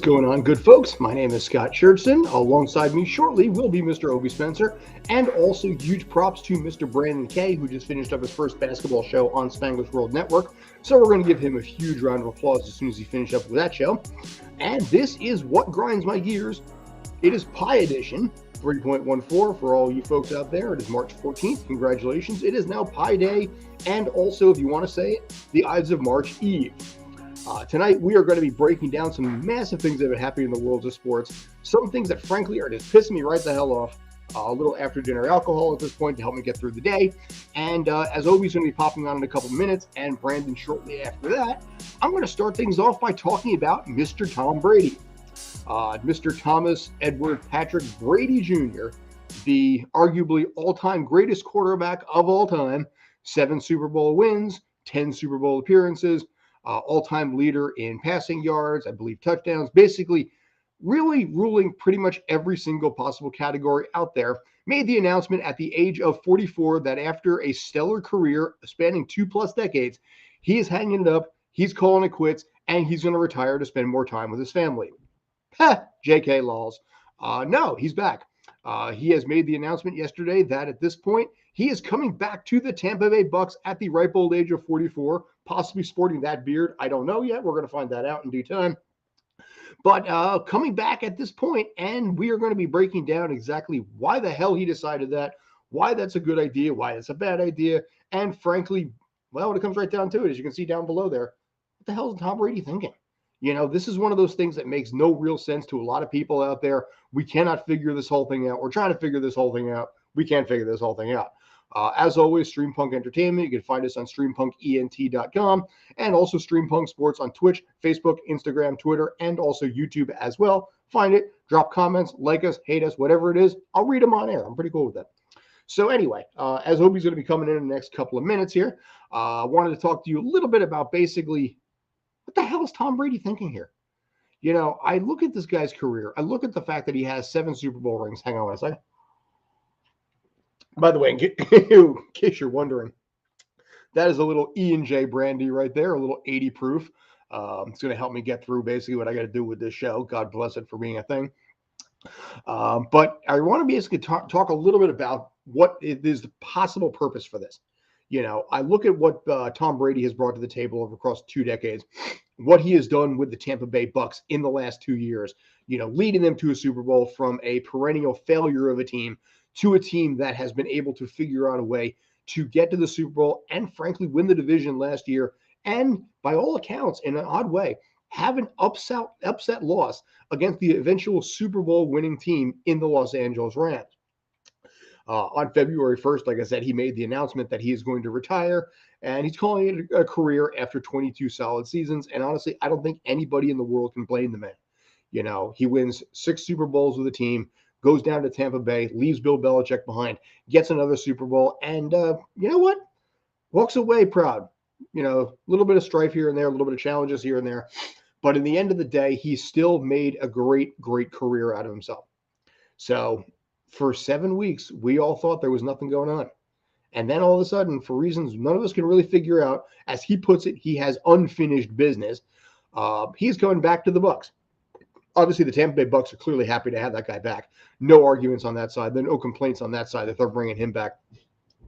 Going on, good folks? My name is Scott Churchson. Alongside me shortly will be Mr. Obi Spencer, and also huge props to Mr. Brandon Kay, who just finished up his first basketball show on Spanglish World Network. So we're going to give him a huge round of applause as soon as he finishes up with that show. And this is what grinds my gears. It is Pi Edition 3.14 for all you folks out there. It is March 14th. Congratulations. It is now Pi Day, and also, if you want to say it, the Ides of March Eve. Tonight, we are going to be breaking down some massive things that have been happening in the world of sports. Some things that, frankly, are just pissing me right the hell off. A little after dinner alcohol at this point to help me get through the day. And as Obi's going to be popping on in a couple minutes, and Brandon shortly after that, I'm going to start things off by talking about Mr. Tom Brady. Mr. Thomas Edward Patrick Brady Jr., the arguably all-time greatest quarterback of all time, 7 Super Bowl wins, 10 Super Bowl appearances, all-time leader in passing yards, I believe touchdowns, basically really ruling pretty much every single possible category out there, made the announcement at the age of 44 that after a stellar career spanning 2+ decades, he is hanging it up, he's calling it quits, and he's going to retire to spend more time with his family. JK lols. No, he's back. He has made the announcement yesterday that at this point, he is coming back to the Tampa Bay Bucks at the ripe old age of 44, possibly sporting that beard. I don't know yet. We're going to find that out in due time. But coming back at this point, and we are going to be breaking down exactly why the hell he decided that, why that's a good idea, why it's a bad idea, and frankly, well, when it comes right down to it, as you can see down below there, what the hell is Tom Brady thinking? You know, this is one of those things that makes no real sense to a lot of people out there. We cannot figure this whole thing out. We're trying to figure this whole thing out. We can't figure this whole thing out. As always, Streampunk Entertainment. You can find us on streampunkent.com and also Streampunk Sports on Twitch, Facebook, Instagram, Twitter, and also YouTube as well. Find it, drop comments, like us, hate us, whatever it is. I'll read them on air. I'm pretty cool with that. So anyway, as Obi's going to be coming in the next couple of minutes here, I wanted to talk to you a little bit about basically what the hell is Tom Brady thinking here? You know, I look at this guy's career. I look at the fact that he has 7 Super Bowl rings. Hang on one second. By the way, in case you're wondering, that is a little E&J brandy right there, a little 80 proof. It's going to help me get through basically what I got to do with this show. God bless it for being a thing. But I want to basically talk a little bit about what is the possible purpose for this. You know, I look at what Tom Brady has brought to the table over across 2 decades, what he has done with the Tampa Bay Bucks in the last 2 years, you know, leading them to a Super Bowl from a perennial failure of a team to a team that has been able to figure out a way to get to the Super Bowl and frankly win the division last year. And by all accounts, in an odd way, have an upset loss against the eventual Super Bowl winning team in the Los Angeles Rams. On February 1st, like I said, he made the announcement that he is going to retire, and he's calling it a career after 22 solid seasons. And honestly, I don't think anybody in the world can blame the man. You know, he wins 6 Super Bowls with the team, goes down to Tampa Bay, leaves Bill Belichick behind, gets another Super Bowl, and you know what? Walks away proud. You know, a little bit of strife here and there, a little bit of challenges here and there. But in the end of the day, he still made a great, great career out of himself. So for 7 weeks, we all thought there was nothing going on. And then all of a sudden, for reasons none of us can really figure out, as he puts it, he has unfinished business. He's going back to the Bucks. Obviously, the Tampa Bay Bucks are clearly happy to have that guy back. No arguments on that side. There are no complaints on that side that they're bringing him back.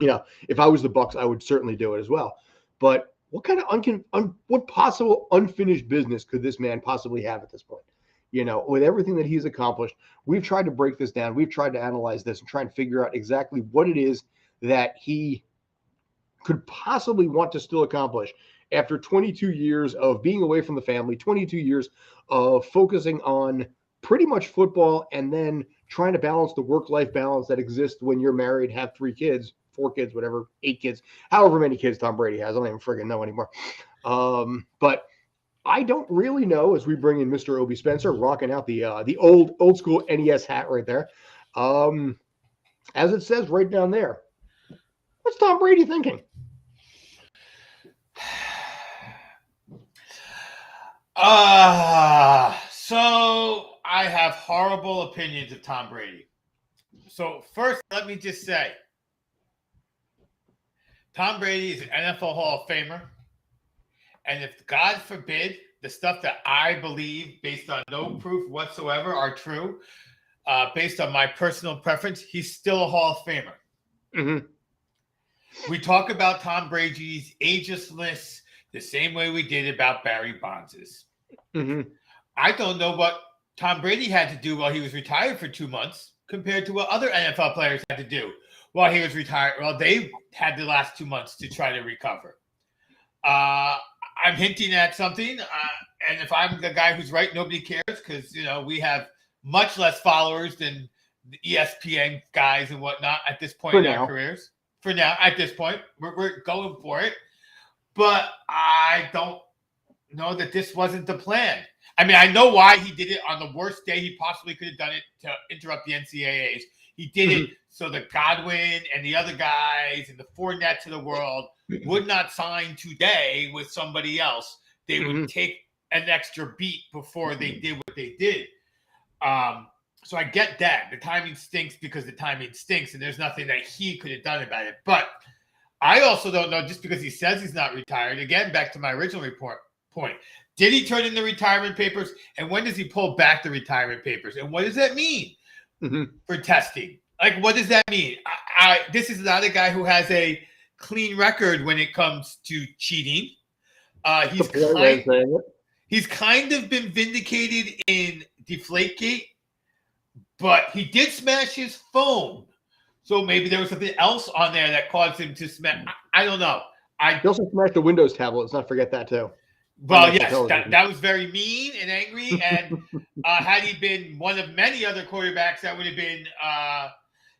You know, if I was the Bucks, I would certainly do it as well. But what kind of what possible unfinished business could this man possibly have at this point? You know, with everything that he's accomplished, we've tried to break this down. We've tried to analyze this and try and figure out exactly what it is that he could possibly want to still accomplish after 22 years of being away from the family, 22 years of focusing on pretty much football and then trying to balance the work-life balance that exists when you're married, have 3 kids, 4 kids, whatever, 8 kids, however many kids Tom Brady has. I don't even friggin' know anymore. But I don't really know, as we bring in Mr. Obi Spencer, rocking out the old school NES hat right there. As it says right down there, what's Tom Brady thinking? So I have horrible opinions of Tom Brady. So first, let me just say, Tom Brady is an NFL Hall of Famer. And if, God forbid, the stuff that I believe, based on no proof whatsoever, are true, based on my personal preference, he's still a Hall of Famer. Mm-hmm. We talk about Tom Brady's agelessness the same way we did about Barry Bonds's. Mm-hmm. I don't know what Tom Brady had to do while he was retired for 2 months compared to what other NFL players had to do while he was retired. Well, they had the last 2 months to try to recover. I'm hinting at something, and if I'm the guy who's right, nobody cares because we have much less followers than the ESPN guys and whatnot at this point in our careers. For now, at this point, we're going for it, but I don't know that this wasn't the plan. I mean, I know why he did it on the worst day he possibly could have done it to interrupt the NCAAs. He did it so that Godwin and the other guys and the Fournettes of the world would not sign today with somebody else. They would take an extra beat before they did what they did. So I get that. The timing stinks because the timing stinks, and there's nothing that he could have done about it. But I also don't know, just because he says he's not retired, again, back to my original point. Did he turn in the retirement papers? And when does he pull back the retirement papers? And what does that mean for testing? Like, what does that mean? This is not a guy who has a clean record when it comes to cheating. He's kind of been vindicated in Deflategate, but he did smash his phone. So maybe there was something else on there that caused him to smash. I don't know. He also smashed the Windows tablet. Let's not forget that, too. Well, yes, that was very mean and angry. And had he been one of many other quarterbacks, that would have been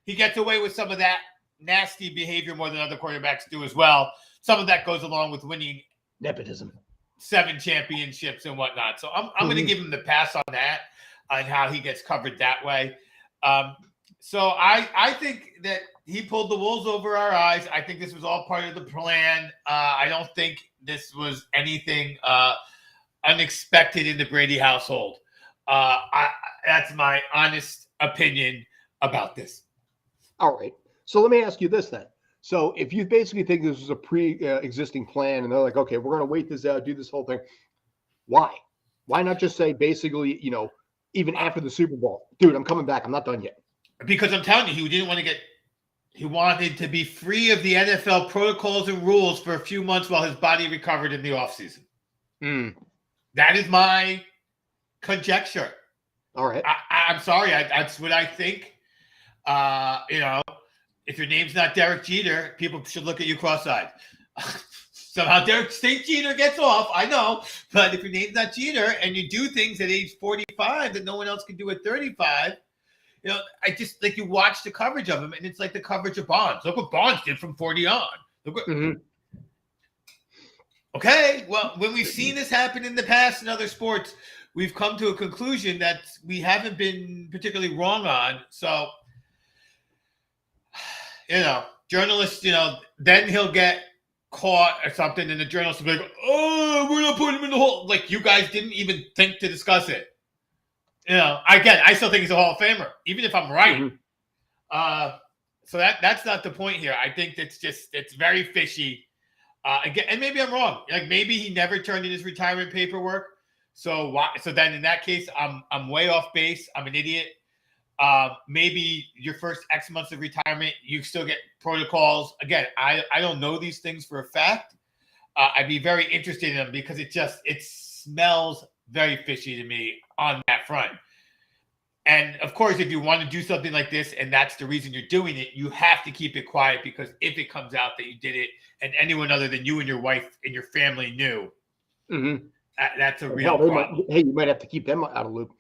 he gets away with some of that nasty behavior more than other quarterbacks do as well. Some of that goes along with winning nepotism, 7 championships and whatnot. So I'm going to give him the pass on that, on how he gets covered that way. So I think that he pulled the wool over our eyes. I think this was all part of the plan. I don't think this was anything unexpected in the Brady household. That's my honest opinion about this. All right. So let me ask you this then. So if you basically think this was a pre-existing plan and they're like, okay, we're going to wait this out, do this whole thing. Why? Why not just say basically, even after the Super Bowl, dude, I'm coming back. I'm not done yet. Because I'm telling you, he wanted to be free of the NFL protocols and rules for a few months while his body recovered in the offseason. That is my conjecture. All right. I'm sorry. That's what I think. If your name's not Derek Jeter, people should look at you cross-eyed. Somehow Derek St. Jeter gets off, I know. But if your name's not Jeter and you do things at age 45 that no one else can do at 35, I just you watch the coverage of him, and it's like the coverage of Bonds. Look what Bonds did from 40 on. Okay, well, when we've seen this happen in the past in other sports, we've come to a conclusion that we haven't been particularly wrong on. So, journalists, then he'll get caught or something, and the journalists will be like, oh, we're not putting him in the hole. Like, you guys didn't even think to discuss it. I still think he's a Hall of Famer, even if I'm right. So that's not the point here. I think it's very fishy. Again, and maybe I'm wrong. Like, maybe he never turned in his retirement paperwork. So then in that case, I'm way off base. I'm an idiot. Maybe your first X months of retirement, you still get protocols. Again, I don't know these things for a fact. I'd be very interested in them because it smells very fishy to me on that front. And of course, if you want to do something like this and that's the reason you're doing it, you have to keep it quiet, because if it comes out that you did it and anyone other than you and your wife and your family knew, that's a real problem. You might have to keep them out of the loop.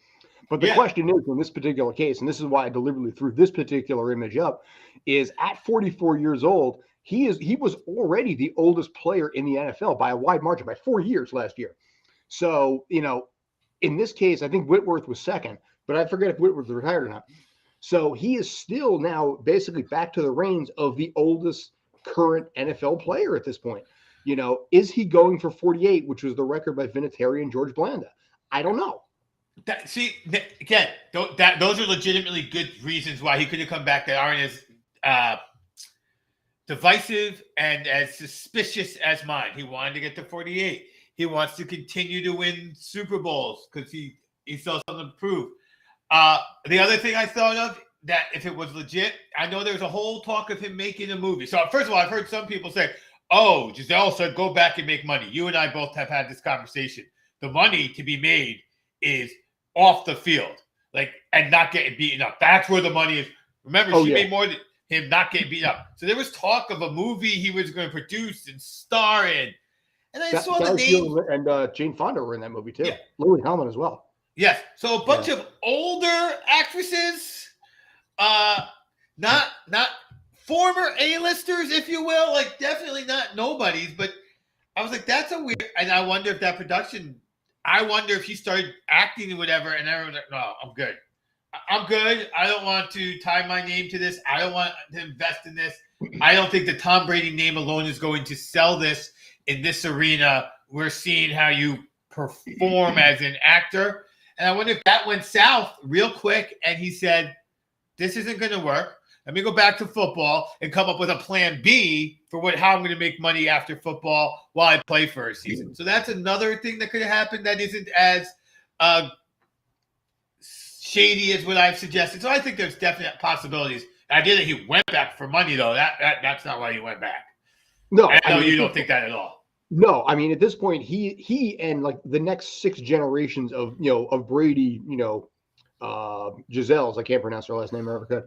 But the question is, in this particular case, and this is why I deliberately threw this particular image up, is at 44 years old, he was already the oldest player in the NFL by a wide margin, by 4 years last year. So, in this case, I think Whitworth was second, but I forget if Whitworth was retired or not. So he is still now basically back to the reins of the oldest current NFL player at this point. Is he going for 48, which was the record by Vinatieri and George Blanda? I don't know. Those are legitimately good reasons why he could have come back that aren't as divisive and as suspicious as mine. He wanted to get to 48. He wants to continue to win Super Bowls because he still has something to prove. The other thing I thought of, that if it was legit, I know there's a whole talk of him making a movie. So first of all, I've heard some people say, oh, Giselle said go back and make money. You and I both have had this conversation. The money to be made is off the field, and not getting beaten up. That's where the money is. Remember, she made more than him not getting beaten up. So there was talk of a movie he was going to produce and star in. And I saw the name. And Jane Fonda were in that movie too. Yeah. Lily Tomlin as well. Yes. So a bunch of older actresses, not former A-listers, if you will, definitely not nobodies, but I was like, that's a weird, and I wonder if that production, I wonder if he started acting or whatever, and everyone's like, no, I'm good. I'm good. I don't want to tie my name to this. I don't want to invest in this. I don't think the Tom Brady name alone is going to sell this in this arena. We're seeing how you perform as an actor. And I wonder if that went south real quick and he said, this isn't going to work. Let me go back to football and come up with a plan B for how I'm going to make money after football while I play for a season. So that's another thing that could have happened that isn't as shady as what I've suggested. So I think there's definite possibilities. The idea that he went back for money, though, that's not why he went back. No, I know you don't think that at all. No, I mean, at this point, he and the next 6 generations of Brady, Giselle's, I can't pronounce her last name, Erica.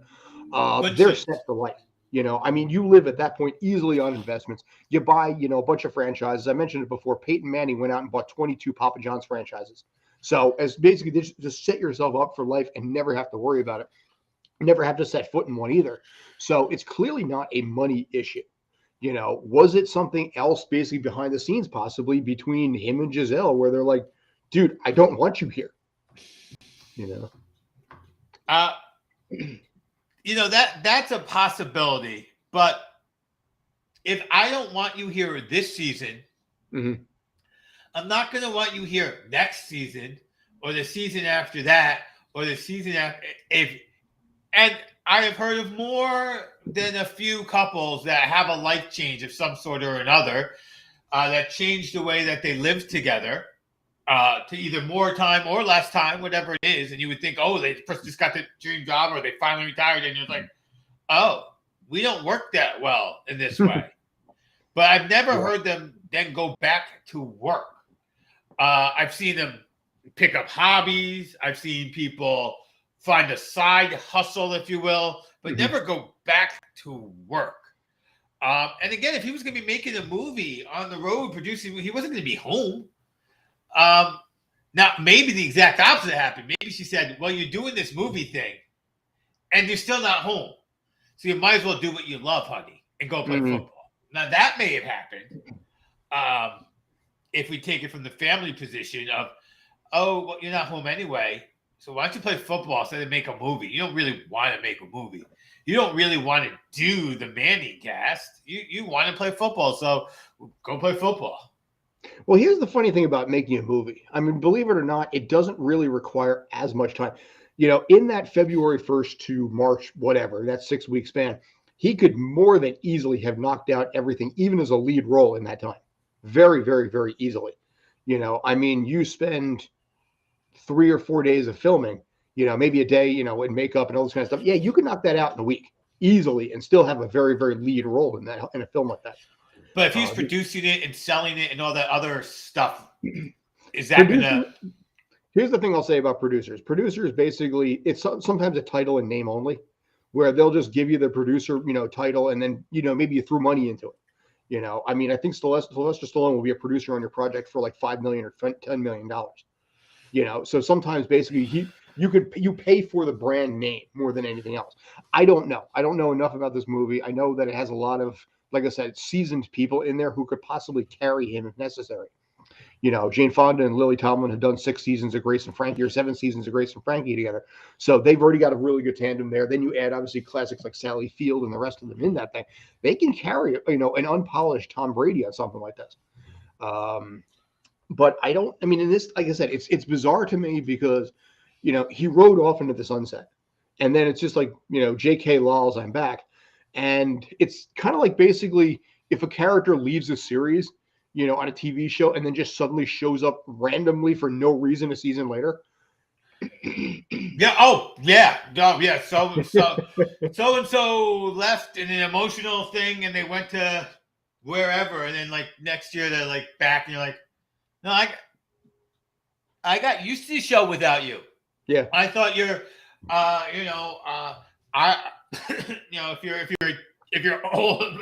They're set for life. I mean, you live at that point easily on investments. You buy, a bunch of franchises. I mentioned it before. Peyton Manning went out and bought 22 Papa John's franchises. So as basically just set yourself up for life and never have to worry about it. Never have to set foot in one either. So it's clearly not a money issue. Was it something else basically behind the scenes, possibly between him and Giselle, where they're like, dude, I don't want you here. That's a possibility. But if I don't want you here this season, I'm not going to want you here next season or the season after that or the season after. And I have heard of more than a few couples that have a life change of some sort or another that change the way that they live together to either more time or less time, whatever it is. And you would think, oh, they just got the dream job or they finally retired. And you're like, oh, we don't work that well in this way. But I've never heard them then go back to work. I've seen them pick up hobbies. I've seen people find a side hustle, if you will, but never go back to work. And again, if he was going to be making a movie on the road, producing, he wasn't going to be home. Now, maybe the exact opposite happened. Maybe she said, well, you're doing this movie thing, and you're still not home. So you might as well do what you love, honey, and go play football. Now, that may have happened if we take it from the family position of, oh, well, you're not home anyway. So why don't you play football instead of make a movie? You don't really want to make a movie. You don't really want to do the Manning cast. You want to play football, so go play football. Well, here's the funny thing about making a movie. I mean, believe it or not, it doesn't really require as much time. In that February 1st to March, whatever, that 6-week span, he could more than easily have knocked out everything, even as a lead role in that time. Very, very, very easily. I mean, you spend 3 or 4 days of filming, maybe a day, in makeup and all this kind of stuff. Yeah, you could knock that out in a week easily and still have a very, very lead role in a film like that. But if he's producing it and selling it and all that other stuff, is that going to... Here's the thing I'll say about producers. Producers, basically, it's sometimes a title and name only, where they'll just give you the producer, title, and then, maybe you threw money into it. I mean, I think Sylvester Stallone will be a producer on your project for like $5 million or $10 million. So sometimes basically you pay for the brand name more than anything else. I don't know. I don't know enough about this movie. I know that it has a lot of, like I said, seasoned people in there who could possibly carry him if necessary. Jane Fonda and Lily Tomlin have done 6 seasons of Grace and Frankie or 7 seasons of Grace and Frankie together. So they've already got a really good tandem there. Then you add obviously classics like Sally Field and the rest of them in that thing. They can carry, an unpolished Tom Brady on something like this. But in this, like I said, it's bizarre to me because, he rode off into the sunset. And then it's just like, J.K. Law's I'm back. And it's kind of like basically if a character leaves a series, on a TV show and then just suddenly shows up randomly for no reason a season later. Yeah. Oh, yeah. Oh, yeah. So and so left in an emotional thing, and they went to wherever, and then like next year they're like back, and you're like, no, I got used to the show without you. Yeah. I thought you're, I, if you're old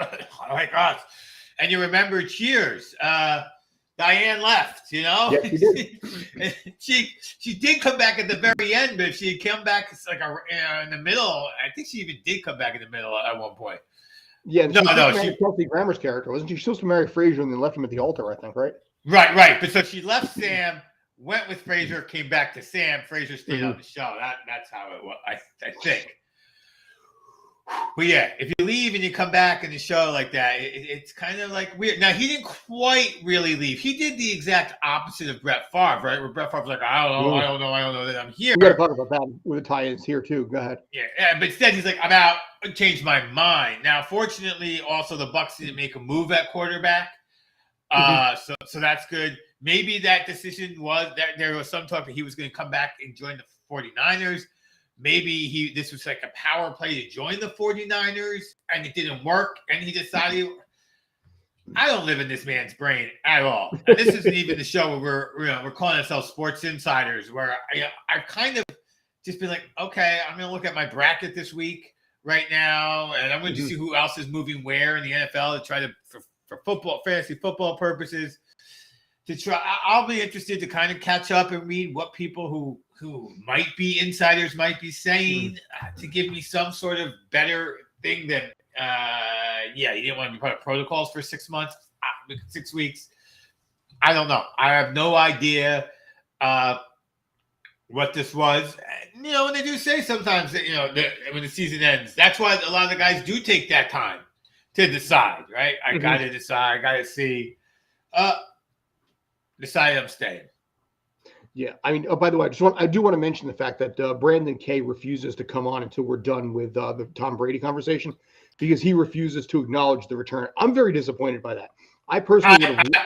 like us, and you remember Cheers, Diane left. Yeah, she did. she did come back at the very end, but if she had come back like in the middle, I think she even did come back in the middle at one point. Yeah, she Kelsey Grammer's character, wasn't she? She was supposed to marry Fraser and then left him at the altar, I think, right? Right. But so she left Sam, went with Fraser, came back to Sam. Fraser stayed on the show. That's how it was, I think. But yeah, if you leave and you come back in the show like that, it's kind of like weird. Now, he didn't quite really leave. He did the exact opposite of Brett Favre, right? Where Brett Favre's like, I don't know that I'm here. We got to talk about that with the tie-ins here, too. Go ahead. Yeah, but instead he's like, I'm out. I changed my mind. Now, fortunately, also the Bucs didn't make a move at quarterback. So that's good. Maybe that decision was that there was some talk that he was going to come back and join the 49ers. Maybe this was like a power play to join the 49ers, and it didn't work, and he decided, I don't live in this man's brain at all. And this isn't even the show where we're calling ourselves sports insiders, where I've kind of just been like, okay, I'm going to look at my bracket this week right now, and I'm going to see who else is moving where in the NFL to try to for football, fantasy football purposes. I'll be interested to kind of catch up and read what people who might be insiders might be saying to give me some sort of better thing than you didn't want to be part of protocols for 6 months, 6 weeks. I don't know. I have no idea what this was. And they do say sometimes that when the season ends, that's why a lot of the guys do take that time to decide, right? I got to decide. I got to see. Decided I'm staying. Yeah, I mean, by the way, I do want to mention the fact that Brandon Kay refuses to come on until we're done with the Tom Brady conversation because he refuses to acknowledge the return. I'm very disappointed by that. I personally would have.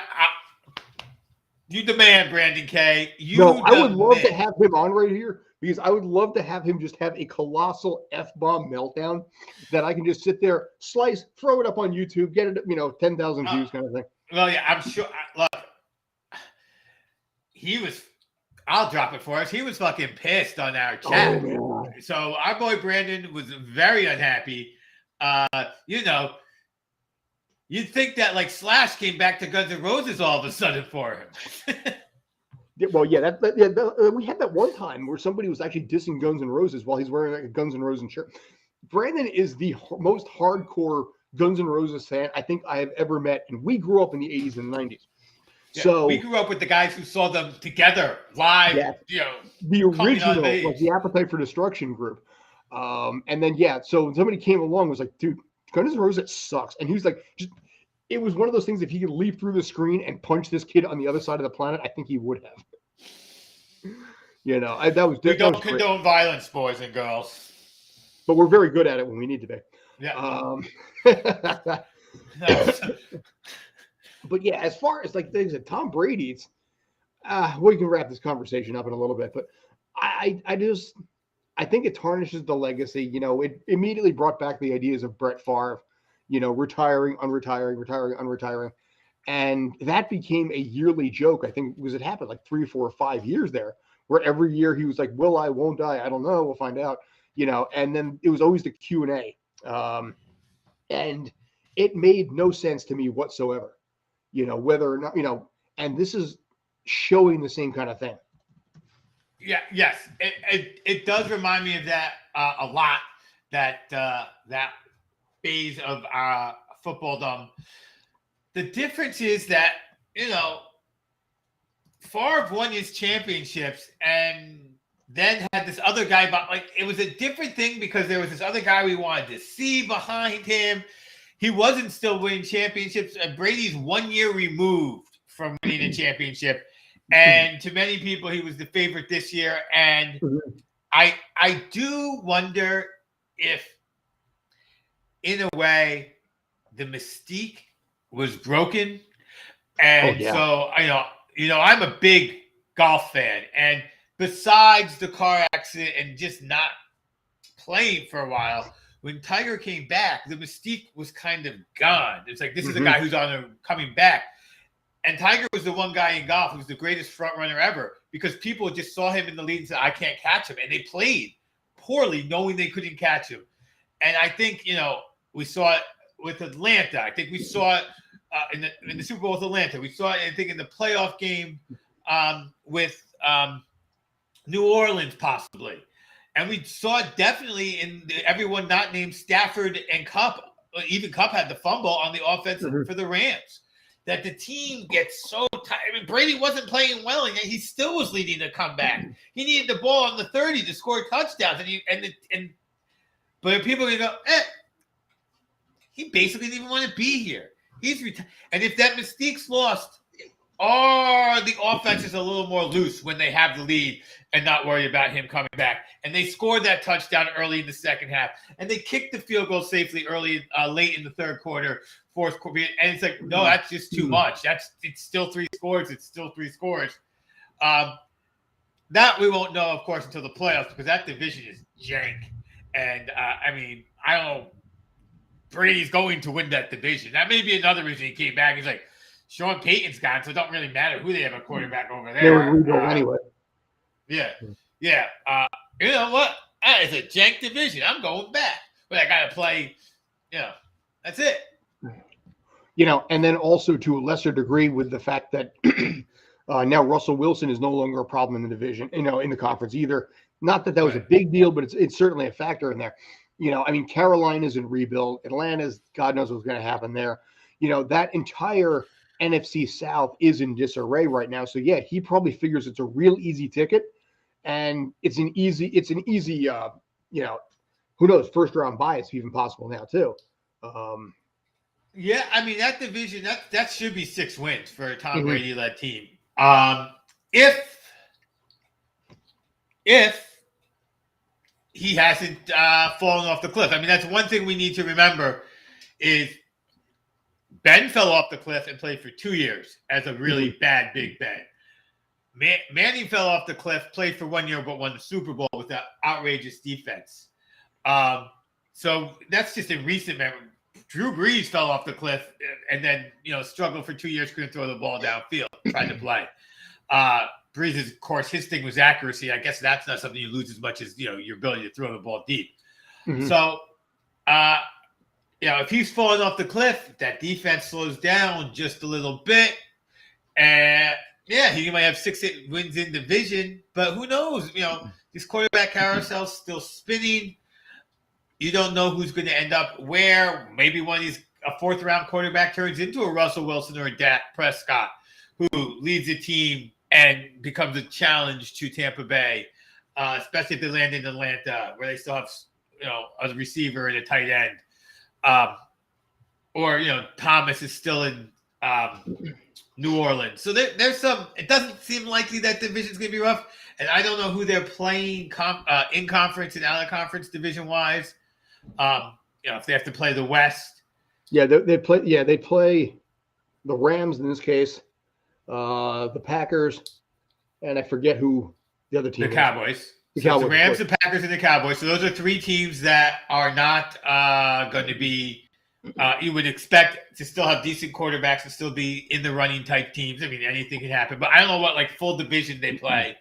You demand, Brandon Kay. I would love to have him on right here because I would love to have him just have a colossal F-bomb meltdown that I can just sit there, slice, throw it up on YouTube, get it, 10,000 views kind of thing. Well, yeah, I'm sure. Look, I'll drop it for us. He was fucking pissed on our chat. Oh, so our boy Brandon was very unhappy. You'd think that like Slash came back to Guns N' Roses all of a sudden for him. we had that one time where somebody was actually dissing Guns N' Roses while he's wearing a Guns N' Roses shirt. Brandon is the most hardcore Guns N' Roses fan I think I have ever met, and we grew up in the 80s and 90s. Yeah, so we grew up with the guys who saw them together live. Yeah, the original, like the Appetite for Destruction group. And then so somebody came along and was like, dude, Guns N' Roses sucks. And he was like, it was one of those things. If he could leap through the screen and punch this kid on the other side of the planet, I think he would have. We don't condone violence, boys and girls, but we're very good at it when we need to be. Yeah. But yeah, as far as like things that Tom Brady, it's we can wrap this conversation up in a little bit, but I think it tarnishes the legacy. It immediately brought back the ideas of Brett Favre, retiring, unretiring. And that became a yearly joke. I think it happened like 3, 4, or 5 years there, where every year he was like, will I, won't I? I don't know. We'll find out, and then it was always the Q&A. And it made no sense to me whatsoever, whether or not, and this is showing the same kind of thing. Yeah. Yes. It does remind me of that a lot, that phase of footballdom. The difference is that, Favre won his championships and then had this other guy, but like it was a different thing because there was this other guy we wanted to see behind him. He wasn't still winning championships, and Brady's 1 year removed from winning a championship. And to many people, he was the favorite this year. And I do wonder if, in a way, the mystique was broken And yeah. so, I'm a big golf fan. And besides the car accident and just not playing for a while, when Tiger came back, the mystique was kind of gone. It's like, this is a guy who's coming back. And Tiger was the one guy in golf who was the greatest front runner ever because people just saw him in the lead and said, I can't catch him. And they played poorly knowing they couldn't catch him. And I think, we saw it with Atlanta. I think we saw it in the Super Bowl with Atlanta. We saw it, I think, in the playoff game with New Orleans possibly. And we saw it definitely in everyone not named Stafford and Kupp. Even Kupp had the fumble on the offense for the Rams. That the team gets so tired. I mean, Brady wasn't playing well, and yet he still was leading the comeback. He needed the ball on the 30 to score touchdowns, but people are going to go, he basically didn't even want to be here. He's retired. And if that mystique's lost, the offense is a little more loose when they have the lead and not worry about him coming back. And they scored that touchdown early in the second half, and they kicked the field goal safely late in the third quarter. Fourth quarter, and it's like, no, that's just too much. It's still 3 scores. It's still 3 scores. That we won't know, of course, until the playoffs because that division is jank. And I don't know. Brady's going to win that division. That may be another reason he came back. He's like, Sean Payton's gone, so it don't really matter who they have a quarterback over there. They would rebuild anyway. Yeah. You know what? It's a jank division. I'm going back, but I got to play. That's it. And then also to a lesser degree with the fact that now Russell Wilson is no longer a problem in the division, in the conference either. Not that was a big deal, but it's certainly a factor in there. Carolina's in rebuild. Atlanta's, God knows what's going to happen there. That entire NFC South is in disarray right now. So yeah, he probably figures it's a real easy ticket, and it's an easy, who knows, first round bye is even possible now too. Yeah, that division, that should be 6 wins for a Tom Brady-led team. If he hasn't fallen off the cliff. That's one thing we need to remember is Ben fell off the cliff and played for 2 years as a really bad Big Ben. Manning fell off the cliff, played for 1 year, but won the Super Bowl with that outrageous defense. So that's just in recent memory. Drew Brees fell off the cliff and then, struggled for 2 years, couldn't throw the ball downfield, tried to play. Brees, of course, his thing was accuracy. I guess that's not something you lose as much as, your ability to throw the ball deep. So, if he's falling off the cliff, that defense slows down just a little bit. And, he might have 6 wins in division, but who knows? This quarterback carousel's still spinning. You don't know who's going to end up where. Maybe one of these, a 4th-round quarterback turns into a Russell Wilson or a Dak Prescott, who leads a team and becomes a challenge to Tampa Bay, especially if they land in Atlanta, where they still have, a receiver and a tight end. Or Thomas is still in New Orleans. So there's some. It doesn't seem likely that division's going to be rough, and I don't know who they're playing in conference and out of conference division wise. If they have to play the West. Yeah, they play. Yeah, they play the Rams in this case, the Packers, and I forget who the other team. The Cowboys. The Rams, the Packers, and the Cowboys. So those are 3 teams that are not going to be. You would expect to still have decent quarterbacks and still be in the running type teams. Anything can happen, but I don't know what full division they play,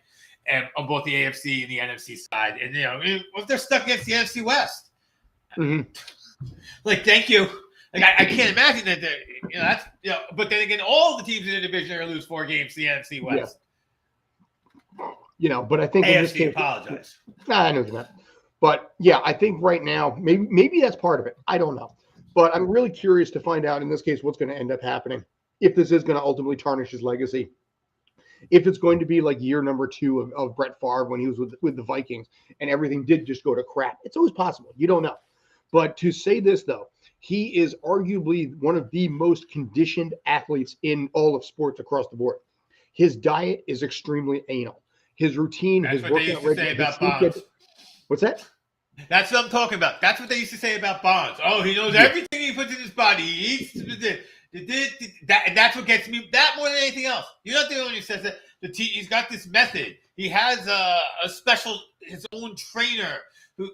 and on both the AFC and the NFC side. And if they're stuck against the NFC West, thank you. I can't imagine that. That's But then again, all the teams in the division are going to lose 4 games to the NFC West. But I think AFC in this case, apologize. I know that. But yeah, I think right now maybe that's part of it. I don't know. But I'm really curious to find out in this case what's going to end up happening. If this is going to ultimately tarnish his legacy. If it's going to be like year number 2 of Brett Favre when he was with the Vikings and everything did just go to crap. It's always possible. You don't know. But to say this, though, he is arguably one of the most conditioned athletes in all of sports across the board. His diet is extremely anal. His routine, That's his what they used to say about Bonds. What's that? That's what I'm talking about. That's what they used to say about Bonds. Oh, he knows everything he puts in his body. He eats That's what gets me. That more than anything else. You're not the only one who says that. He's got this method. He has a special, his own trainer who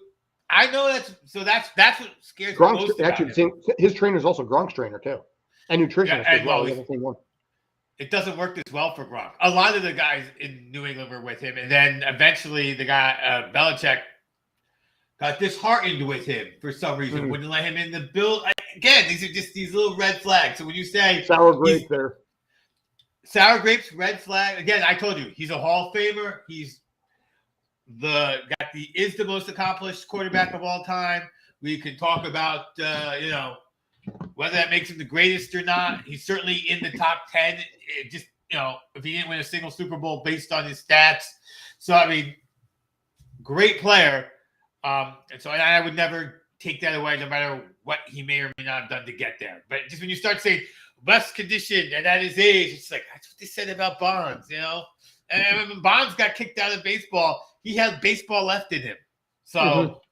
I know that's what scares me most about him. His trainer is also Gronk's trainer too, and nutritionist as well. It doesn't work as well for Gronk. A lot of the guys in New England were with him, and then eventually the guy Belichick got disheartened with him for some reason. Wouldn't let him in the build. Again, these are just these little red flags. So when you say sour grapes there. Sour grapes, red flag. Again, I told you, he's a Hall of Famer. He's the most accomplished quarterback of all time. We can talk about whether that makes him the greatest or not. He's certainly in the top 10. If he didn't win a single Super Bowl based on his stats. So I mean, great player. And so I would never take that away, no matter what he may or may not have done to get there. But just when you start saying best condition and at his age, it's like that's what they said about Bonds, And when Bonds got kicked out of baseball, he had baseball left in him. So,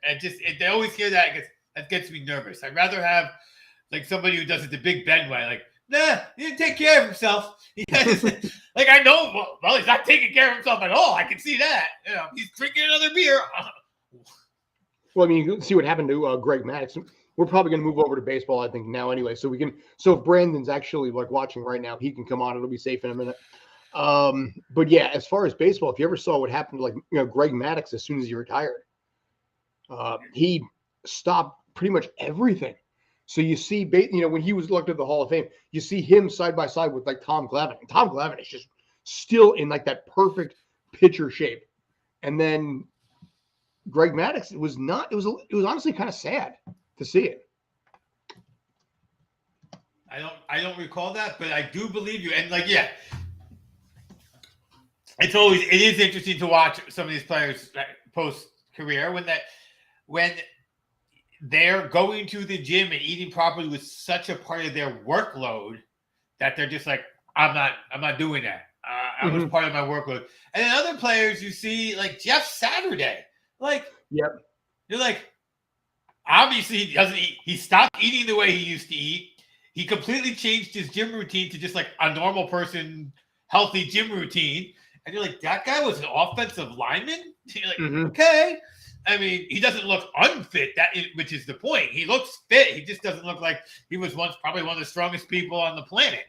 and they always hear that. That gets me nervous. I'd rather have like somebody who does it the Big Ben way, like, nah, he didn't take care of himself. Like I know, well, he's not taking care of himself at all. I can see that. He's drinking another beer. Well, I mean, you can see what happened to Greg Maddux. We're probably going to move over to baseball, I think, now anyway. So if Brandon's actually like watching right now, he can come on. It'll be safe in a minute. But yeah, as far as baseball, if you ever saw what happened to Greg Maddux as soon as he retired, he stopped pretty much everything. So you see, when he was looked at the Hall of Fame, you see him side by side with like Tom Glavine. And Tom Glavine is just still in like that perfect pitcher shape. And then Greg Maddux, it was honestly kind of sad to see it. I don't recall that, but I do believe you. And it is interesting to watch some of these players post career when they're going to the gym and eating properly was such a part of their workload that they're just like, I'm not doing that. I was part of my workload. And then other players you see like Jeff Saturday, you're like, obviously he doesn't eat. He stopped eating the way he used to eat. He completely changed his gym routine to just like a normal person, healthy gym routine. And you're like, that guy was an offensive lineman? You're like, okay. I mean, he doesn't look unfit, which is the point. He looks fit. He just doesn't look like he was once probably one of the strongest people on the planet,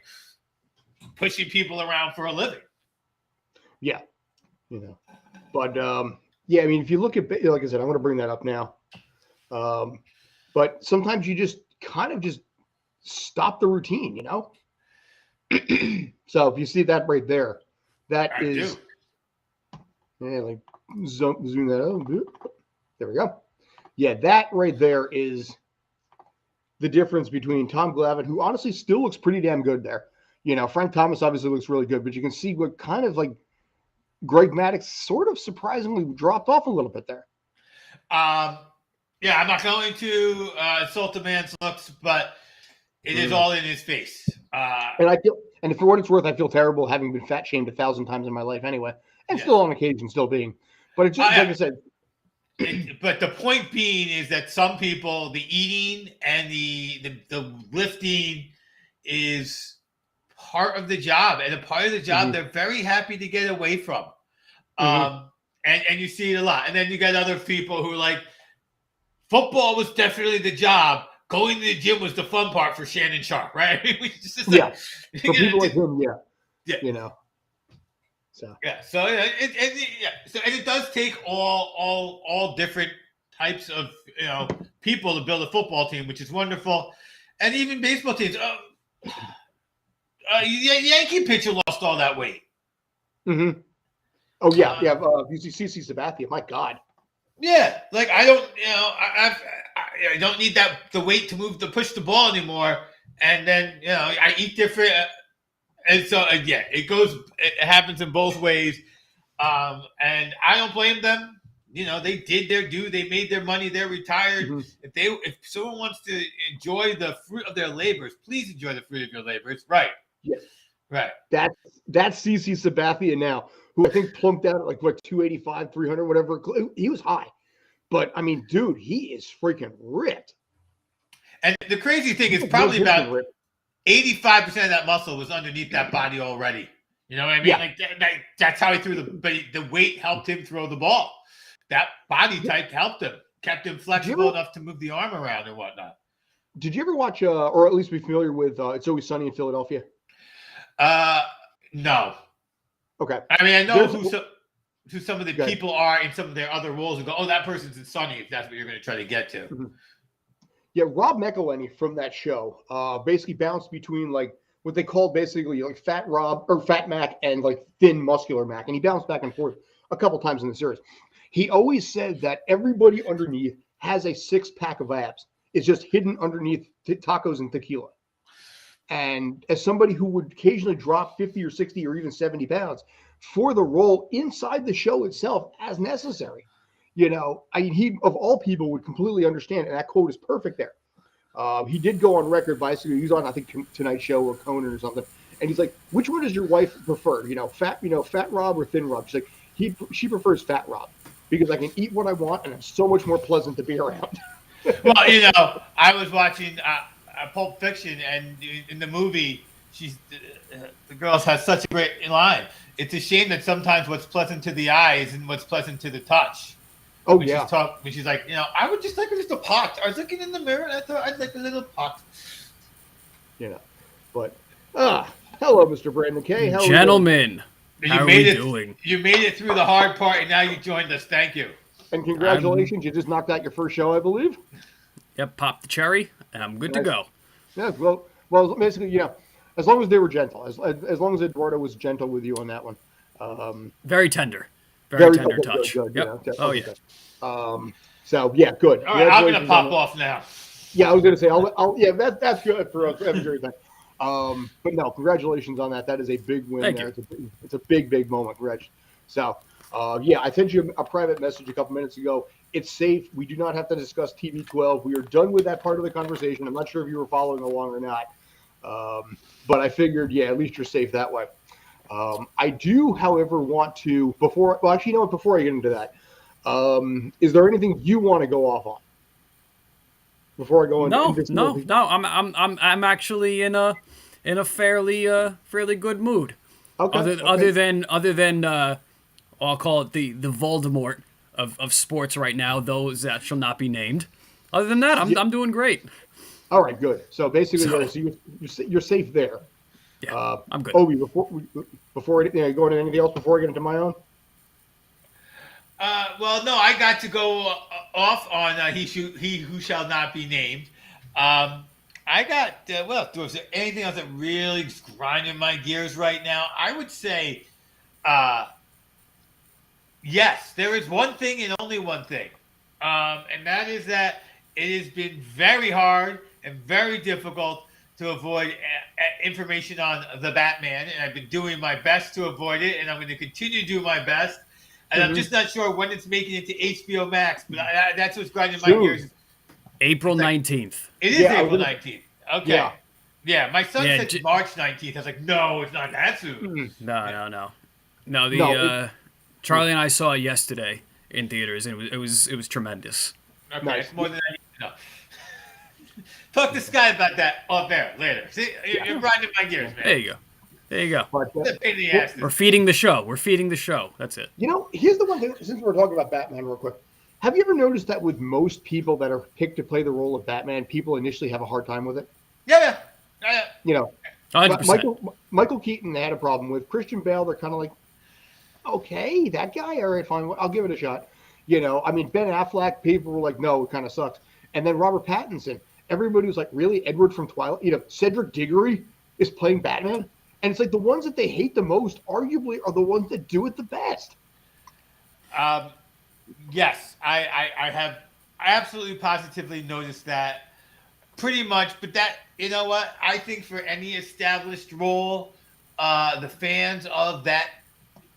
pushing people around for a living. Yeah. But, yeah, I mean, if you look at, like I said, I'm going to bring that up now. But sometimes you just kind of just stop the routine, So if you see that right there, that I is, do. Yeah, like zoom that out. There we go. Yeah, that right there is the difference between Tom Glavine, who honestly still looks pretty damn good there. Frank Thomas obviously looks really good, but you can see what kind of like Greg Maddux sort of surprisingly dropped off a little bit there. Yeah, I'm not going to insult the man's looks, but it is all in his face. And for what it's worth, I feel terrible having been fat shamed 1,000 times in my life anyway, and still on occasion still being. But it's just like I said. But the point being is that some people, the eating and the lifting is part of the job, and a part of the job they're very happy to get away from. And you see it a lot. And then you got other people who like football was definitely the job. Going to the gym was the fun part for Shannon Sharp, right? For people like him, So So it does take all different types of people to build a football team, which is wonderful, and even baseball teams. Yankee pitcher lost all that weight. Oh yeah, you see CC Sabathia, my God. Yeah, like I don't, I don't need the weight to push the ball anymore, and then I eat different. And so, it happens in both ways. And I don't blame them. They did their due. They made their money. They're retired. If someone wants to enjoy the fruit of their labors, please enjoy the fruit of your labors. Right. Yes. Right. That's CC Sabathia now, who I think plunked out at like, 285, 300, whatever. He was high. But, I mean, dude, he is freaking ripped. And the crazy thing is probably about 85% of that muscle was underneath that body already. You know what I mean? Yeah. Like that's how he threw the weight helped him throw the ball. That body type helped him, kept him flexible enough to move the arm around and whatnot. Did you ever watch, or at least be familiar with It's Always Sunny in Philadelphia? No. Okay. I mean, I know who some of the people are in some of their other roles and go, oh, that person's in Sunny, if that's what you're going to try to get to. Mm-hmm. Yeah, Rob McElhenney from that show basically bounced between like what they called basically like Fat Rob or Fat Mac and like Thin Muscular Mac. And he bounced back and forth a couple times in the series. He always said that everybody underneath has a 6-pack of abs. It's just hidden underneath tacos and tequila. And as somebody who would occasionally drop 50 or 60 or even 70 pounds for the role inside the show itself as necessary, you know, I mean, he of all people would completely understand. And that quote is perfect there. He did go on record basically. He's on, I think, Tonight Show or Conan or something. And he's like, which one does your wife prefer? Fat Rob or Thin Rob? She's like, she prefers Fat Rob because I can eat what I want and I'm so much more pleasant to be around. Well, you know, I was watching Pulp Fiction, and in the movie, the girl has such a great line. It's a shame that sometimes what's pleasant to the eye isn't what's pleasant to the touch. Oh, when yeah. When she's like, you know, I would just like just a pot. I was looking in the mirror, and I thought I'd like a little pot. You know, but hello, Mr. Brandon Kay. How Gentlemen, how are we doing? You made it through the hard part, and now you joined us. Thank you. And congratulations, you just knocked out your first show, I believe. Yep, popped the cherry, and I'm good to go. Yeah, well, basically, you know, as long as they were gentle, as long as Eduardo was gentle with you on that one. Very tender. Very tender touch. Good, yep. You know, oh, yeah. So, yeah, good. All right, I'm going to pop off now. Yeah, I was going to say, that's good for us, everything. But no, congratulations on that. That is a big win. Thank there. you. It's a big moment, Reg. So, yeah, I sent you a private message a couple minutes ago. It's safe. We do not have to discuss TB12. We are done with that part of the conversation. I'm not sure if you were following along or not. But I figured, yeah, at least you're safe that way. I do, however, want to, before I get into that, is there anything you want to go off on? Before I go into No. I'm actually in a fairly good mood. Okay. Other than I'll call it the Voldemort of sports right now, those that shall not be named. Other than that, I'm doing great. All right, good. So basically, you're safe there. Yeah, I'm good. Obi, before go into anything else before I get into my own. Well, no, I got to go off on he who shall not be named. I got was there anything else that really is grinding my gears right now? I would say, yes, there is one thing and only one thing, and that is that it has been very hard and very difficult to avoid information on the Batman, and I've been doing my best to avoid it, and I'm going to continue to do my best. And I'm just not sure when it's making it to HBO Max, but that's what's grinding my gears. April 19th. It is April 19th. Okay. Yeah, my son said March 19th. I was like, no, it's not that soon. No. Charlie and I saw it yesterday in theaters, and it was tremendous. Okay, nice. It's more than I need to know. Talk to Sky about that off there later. See, you're grinding my gears, man. There you go. We're feeding the show. That's it. You know, here's the one thing, since we're talking about Batman real quick. Have you ever noticed that with most people that are picked to play the role of Batman, people initially have a hard time with it? Yeah. You know, 100%. Michael Keaton, they had a problem with. Christian Bale, they're kind of like, okay, that guy, all right, fine, I'll give it a shot. You know, I mean, Ben Affleck, people were like, no, it kind of sucks. And then Robert Pattinson, everybody was like, really? Edward from Twilight? You know, Cedric Diggory is playing Batman? And it's like the ones that they hate the most, arguably, are the ones that do it the best. Yes, I have absolutely positively noticed that pretty much. But that, you know what? I think for any established role, the fans of that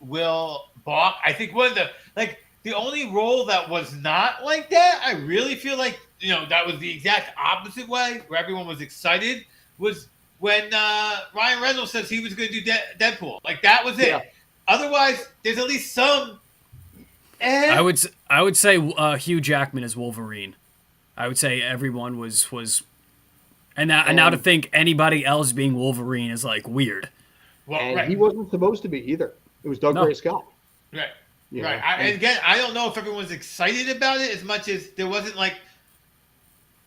will balk. I think the only role that was not like that, I really feel like, you know, that was the exact opposite way, where everyone was excited, was when Ryan Reynolds says he was going to do Deadpool. Like, that was it. Yeah. Otherwise, there's at least some. I would say Hugh Jackman as Wolverine. I would say everyone was And now to think anybody else being Wolverine is like weird. Well, and he wasn't supposed to be either. It was Doug Gray Scott. Right. You right. know? And again, I don't know if everyone's excited about it as much as there wasn't like,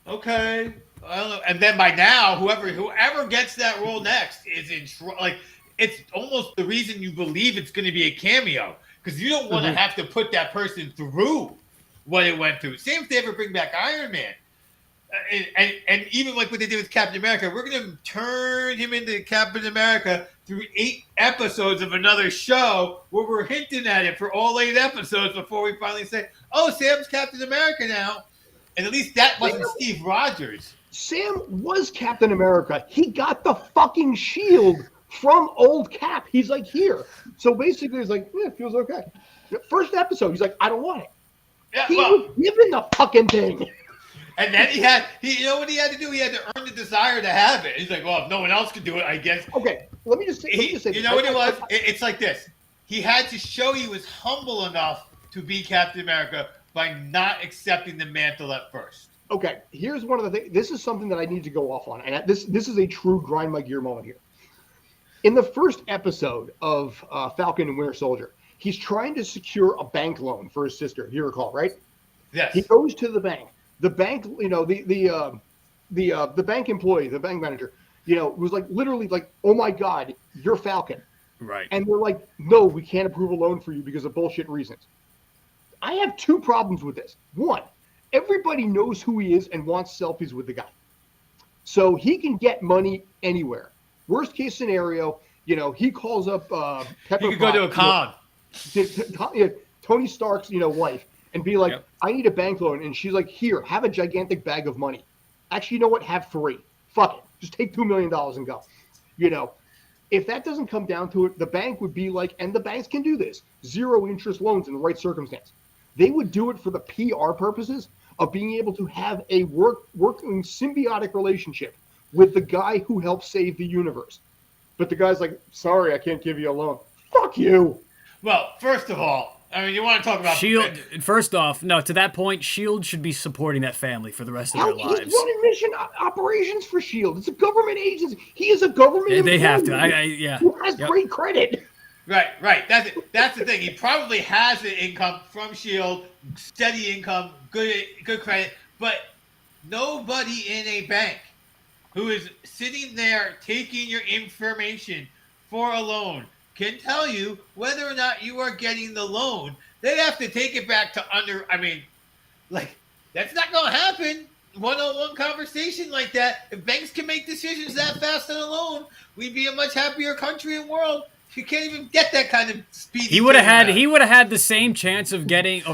okay, I don't know. And then by now, whoever gets that role next is in like it's almost the reason you believe it's going to be a cameo because you don't want to have to put that person through what it went through. Same if they ever bring back Iron Man. And even like what they did with Captain America, we're going to turn him into Captain America through 8 episodes of another show where we're hinting at it for all 8 episodes before we finally say, oh, Sam's Captain America now. And at least that wasn't Steve Rogers. Sam was Captain America. He got the fucking shield from old Cap. He's like, here. So basically, he's like, yeah, it feels okay. First episode, he's like, I don't want it. Yeah, he was given the fucking thing. And then you know what he had to do? He had to earn the desire to have it. He's like, well, if no one else could do it, I guess. Okay, let me just say you know what it was? It's like this. He had to show he was humble enough to be Captain America by not accepting the mantle at first. Okay, here's one of the things. This is something that I need to go off on. And this is a true grind my gear moment here. In the first episode of Falcon and Winter Soldier, he's trying to secure a bank loan for his sister, if you recall, right? Yes. He goes to the bank. The bank, you know, the bank employee, the bank manager, you know, was like literally like, oh my God, you're Falcon. Right. And they're like, no, we can't approve a loan for you because of bullshit reasons. I have 2 problems with this. One, everybody knows who he is and wants selfies with the guy. So he can get money anywhere. Worst case scenario, you know, he calls up Pepper He could go to a con. Tony Stark's, you know, wife. And be like, I need a bank loan. And she's like, here, have a gigantic bag of money. Actually, you know what? Have 3. Fuck it. Just take $2 million and go. You know, if that doesn't come down to it, the bank would be like, and the banks can do this, 0 interest loans in the right circumstance. They would do it for the PR purposes of being able to have a working symbiotic relationship with the guy who helped save the universe. But the guy's like, sorry, I can't give you a loan. Fuck you. Well, first of all, I mean, you want to talk about Shield? First off, no. To that point, Shield should be supporting that family for the rest of their lives. He's running mission operations for Shield. It's a government agency. He is a government. Yeah, they have to. Yeah. He has great credit. Right. That's the thing. He probably has the income from Shield, steady income, good credit, but nobody in a bank who is sitting there taking your information for a loan can tell you whether or not you are getting the loan. They have to take it back to that's not going to happen. One-on-one conversation like that. If banks can make decisions that fast on a loan, we'd be a much happier country and world. You can't even get that kind of speed. He would have had the same chance of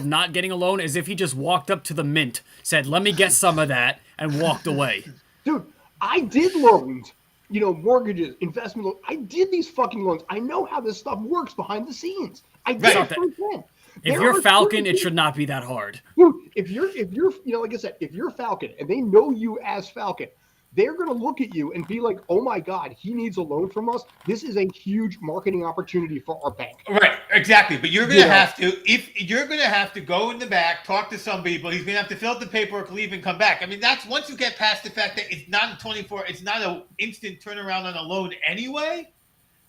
not getting a loan as if he just walked up to the mint, said, "Let me get some of that," and walked away. Dude, I did loans. You know, mortgages, investment loans. I did these fucking loans. I know how this stuff works behind the scenes. I did it firsthand. If you're Falcon, it should not be that hard. Dude, if you're, you know, like I said, if you're Falcon and they know you as Falcon, they're going to look at you and be like, oh my God, he needs a loan from us. This is a huge marketing opportunity for our bank. Right, exactly. But you're going to have to, if you're going to have to go in the back, talk to some people, he's going to have to fill out the paperwork, leave and come back. I mean, that's once you get past the fact that it's not it's not an instant turnaround on a loan anyway.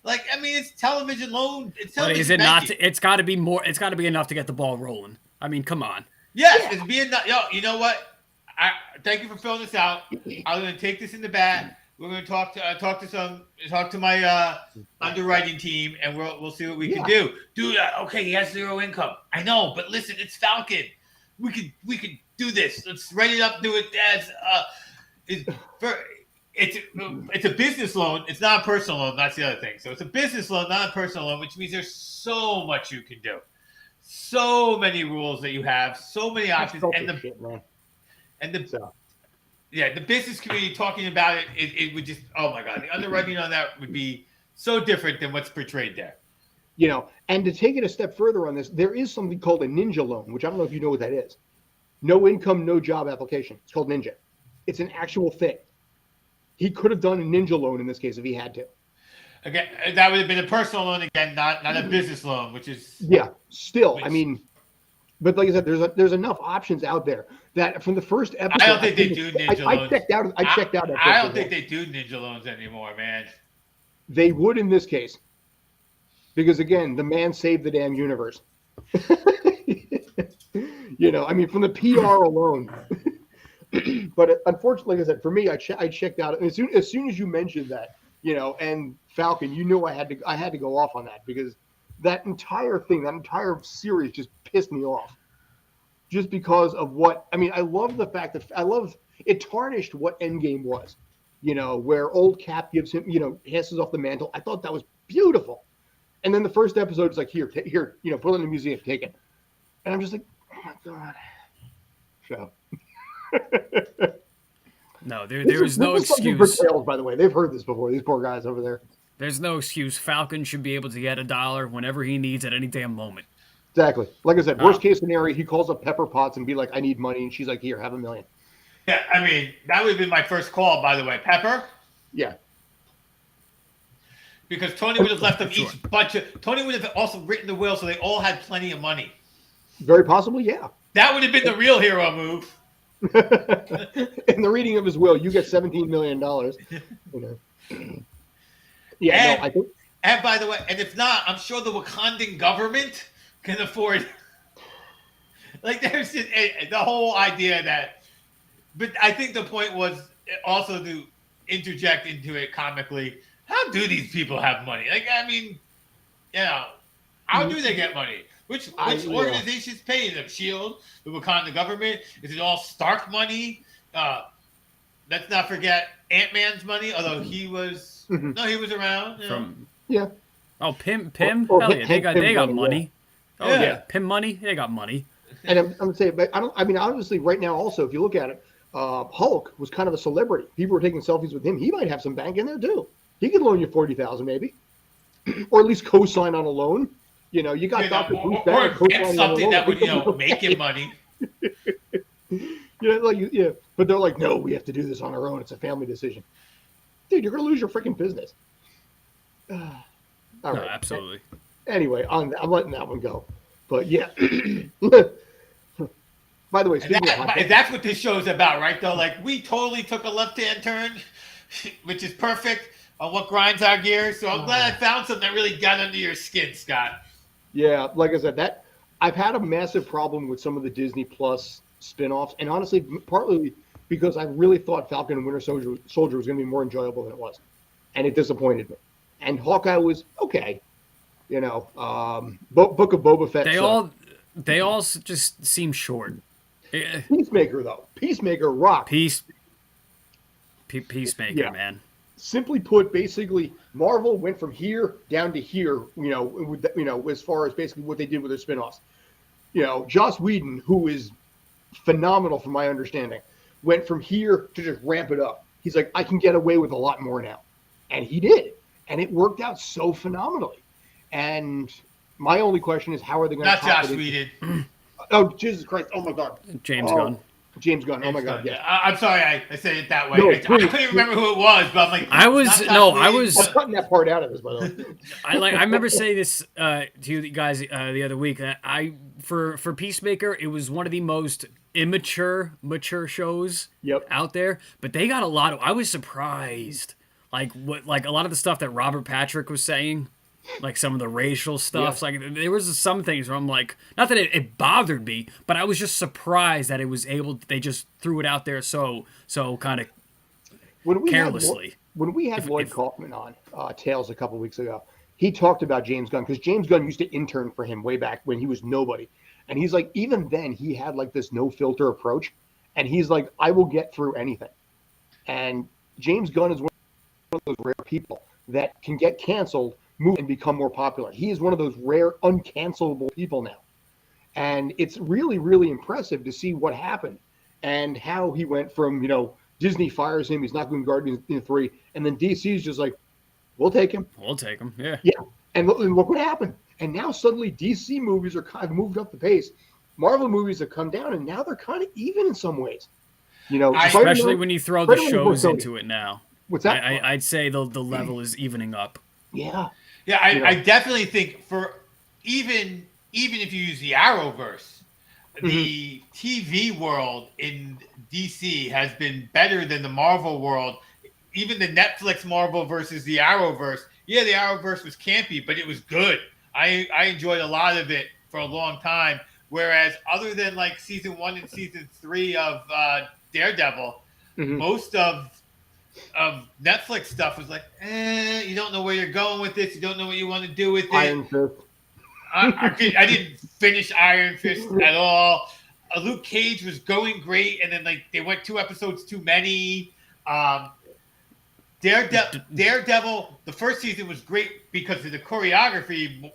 Like, I mean, it's television loan. It's television. But is it banking. Not? It's got to be more. It's got to be enough to get the ball rolling. I mean, come on. Yes, it's being. You know what? Thank you for filling this out. I'm going to take this in the back. We're going to talk to my underwriting team, and we'll see what we can do. Dude, okay, he has 0 income. I know, but listen, it's Falcon. We could do this. Let's write it up. Do it as it's a business loan. It's not a personal loan. That's the other thing. So it's a business loan, not a personal loan, which means there's so much you can do. So many rules that you have. So many options. The business community talking about it would just, oh my God, the underwriting on that would be so different than what's portrayed there. You know, and to take it a step further on this, there is something called a ninja loan, which I don't know if you know what that is. No income, no job application. It's called Ninja. It's an actual thing. He could have done a ninja loan in this case if he had to. Again, that would have been a personal loan again, not a business loan, which is... Yeah, still, I mean, But like I said, there's enough options out there that from the first episode, I don't think they do Ninja Loans. I checked out. I checked out. I don't think they do Ninja Loans anymore, man. They would in this case, because again, the man saved the damn universe. I mean, from the PR alone. But unfortunately, like I said, for me, I checked out as soon as you mentioned that, and Falcon, I had to go off on that because that entire thing, that entire series just pissed me off. Just because of what I mean, I love the fact that it tarnished what Endgame was, where old Cap gives him, passes off the mantle. I thought that was beautiful. And then the first episode is like, here, put it in the museum, take it. And I'm just like, oh my God. So. No, there is no excuse. Tales, by the way, they've heard this before. These poor guys over there. There's no excuse. Falcon should be able to get $1 whenever he needs at any damn moment. Exactly. Like I said, worst case scenario, he calls up Pepper Potts and be like, I need money. And she's like, here, have $1 million. Yeah, I mean, that would have been my first call, by the way. Pepper? Yeah. Because Tony would have left them each Tony would have also written the will so they all had plenty of money. Very possibly, yeah. That would have been the real hero move. In the reading of his will, you get $17 million. Yeah, I think. And by the way, and if not, I'm sure the Wakandan government can afford. Like, there's just, the whole idea that. But I think the point was also to interject into it comically. How do these people have money? Like, I mean, how do they get money? Which organizations pay them? SHIELD, the Wakanda government? Is it all Stark money? Let's not forget Ant-Man's money, although he was he was around. Oh, Pym. Hell yeah, they got money. Yeah. Oh yeah, Pym money. They got money. And I'm gonna say, but I mean, obviously, right now, also, if you look at it, Hulk was kind of a celebrity. People were taking selfies with him. He might have some bank in there too. He could loan you $40,000 maybe, or at least co-sign on a loan. You got Dr. Bruce Banner co-signing something that would make him money. But they're like, no, we have to do this on our own. It's a family decision. Dude, you're gonna lose your freaking business. All right. Absolutely. Anyway, I'm letting that one go. But yeah. By the way, that's what this show is about, right? Though, like, we totally took a left-hand turn, which is perfect on what grinds our gears. So I'm glad I found something that really got under your skin, Scott. Yeah, like I said, that I've had a massive problem with some of the Disney Plus spin-offs, and honestly, partly because I really thought Falcon and Winter Soldier was going to be more enjoyable than it was, and it disappointed me. And Hawkeye was okay, Book of Boba Fett. They all just seem short. Peacemaker rock. Peacemaker, man. Simply put, basically, Marvel went from here down to here, as far as basically what they did with their spinoffs. Joss Whedon, who is phenomenal from my understanding, went from here to just ramp it up. He's like, I can get away with a lot more now. And he did. And it worked out so phenomenally. And my only question is, how are they going to... Not Joss Whedon. Oh, Jesus Christ. Oh, my God. James Gunn. Oh my God. Yeah. I'm sorry I said it that way. No, I couldn't remember who it was, but I'm like, I was I'm cutting that part out of this, by the way. I remember saying this to you guys the other week. For Peacemaker, it was one of the most mature shows out there. But they got a lot of. I was surprised, like a lot of the stuff that Robert Patrick was saying. Like some of the racial stuff, like there was some things where I'm like, not that it bothered me, but I was just surprised that it was they just threw it out there so kind of carelessly. When we had Lloyd Kaufman on Tales a couple weeks ago, he talked about James Gunn because James Gunn used to intern for him way back when he was nobody, and he's like, even then he had like this no filter approach, and he's like, I will get through anything, and James Gunn is one of those rare people that can get canceled, move and become more popular. He is one of those rare uncancelable people now. And it's really, really impressive to see what happened and how he went from, Disney fires him, he's not doing Guardians 3, and then DC's just like, we'll take him. Yeah. Yeah. And look what happened. And now suddenly DC movies are kind of moved up the pace. Marvel movies have come down, and now they're kind of even in some ways. Especially when you throw the shows into it now. What's that? I'd say the level is evening up. Yeah. Yeah, I definitely think for even if you use the Arrowverse, the TV world in DC has been better than the Marvel world. Even the Netflix Marvel versus the Arrowverse. Yeah, the Arrowverse was campy, but it was good. I enjoyed a lot of it for a long time. Whereas other than like season 1 and season 3 of Daredevil, most of Netflix stuff was like, you don't know where you're going with this. You don't know what you want to do with it. Iron Fist. I didn't finish Iron Fist at all. Luke Cage was going great, and then like they went 2 episodes too many. Daredevil, the first season was great because of the choreography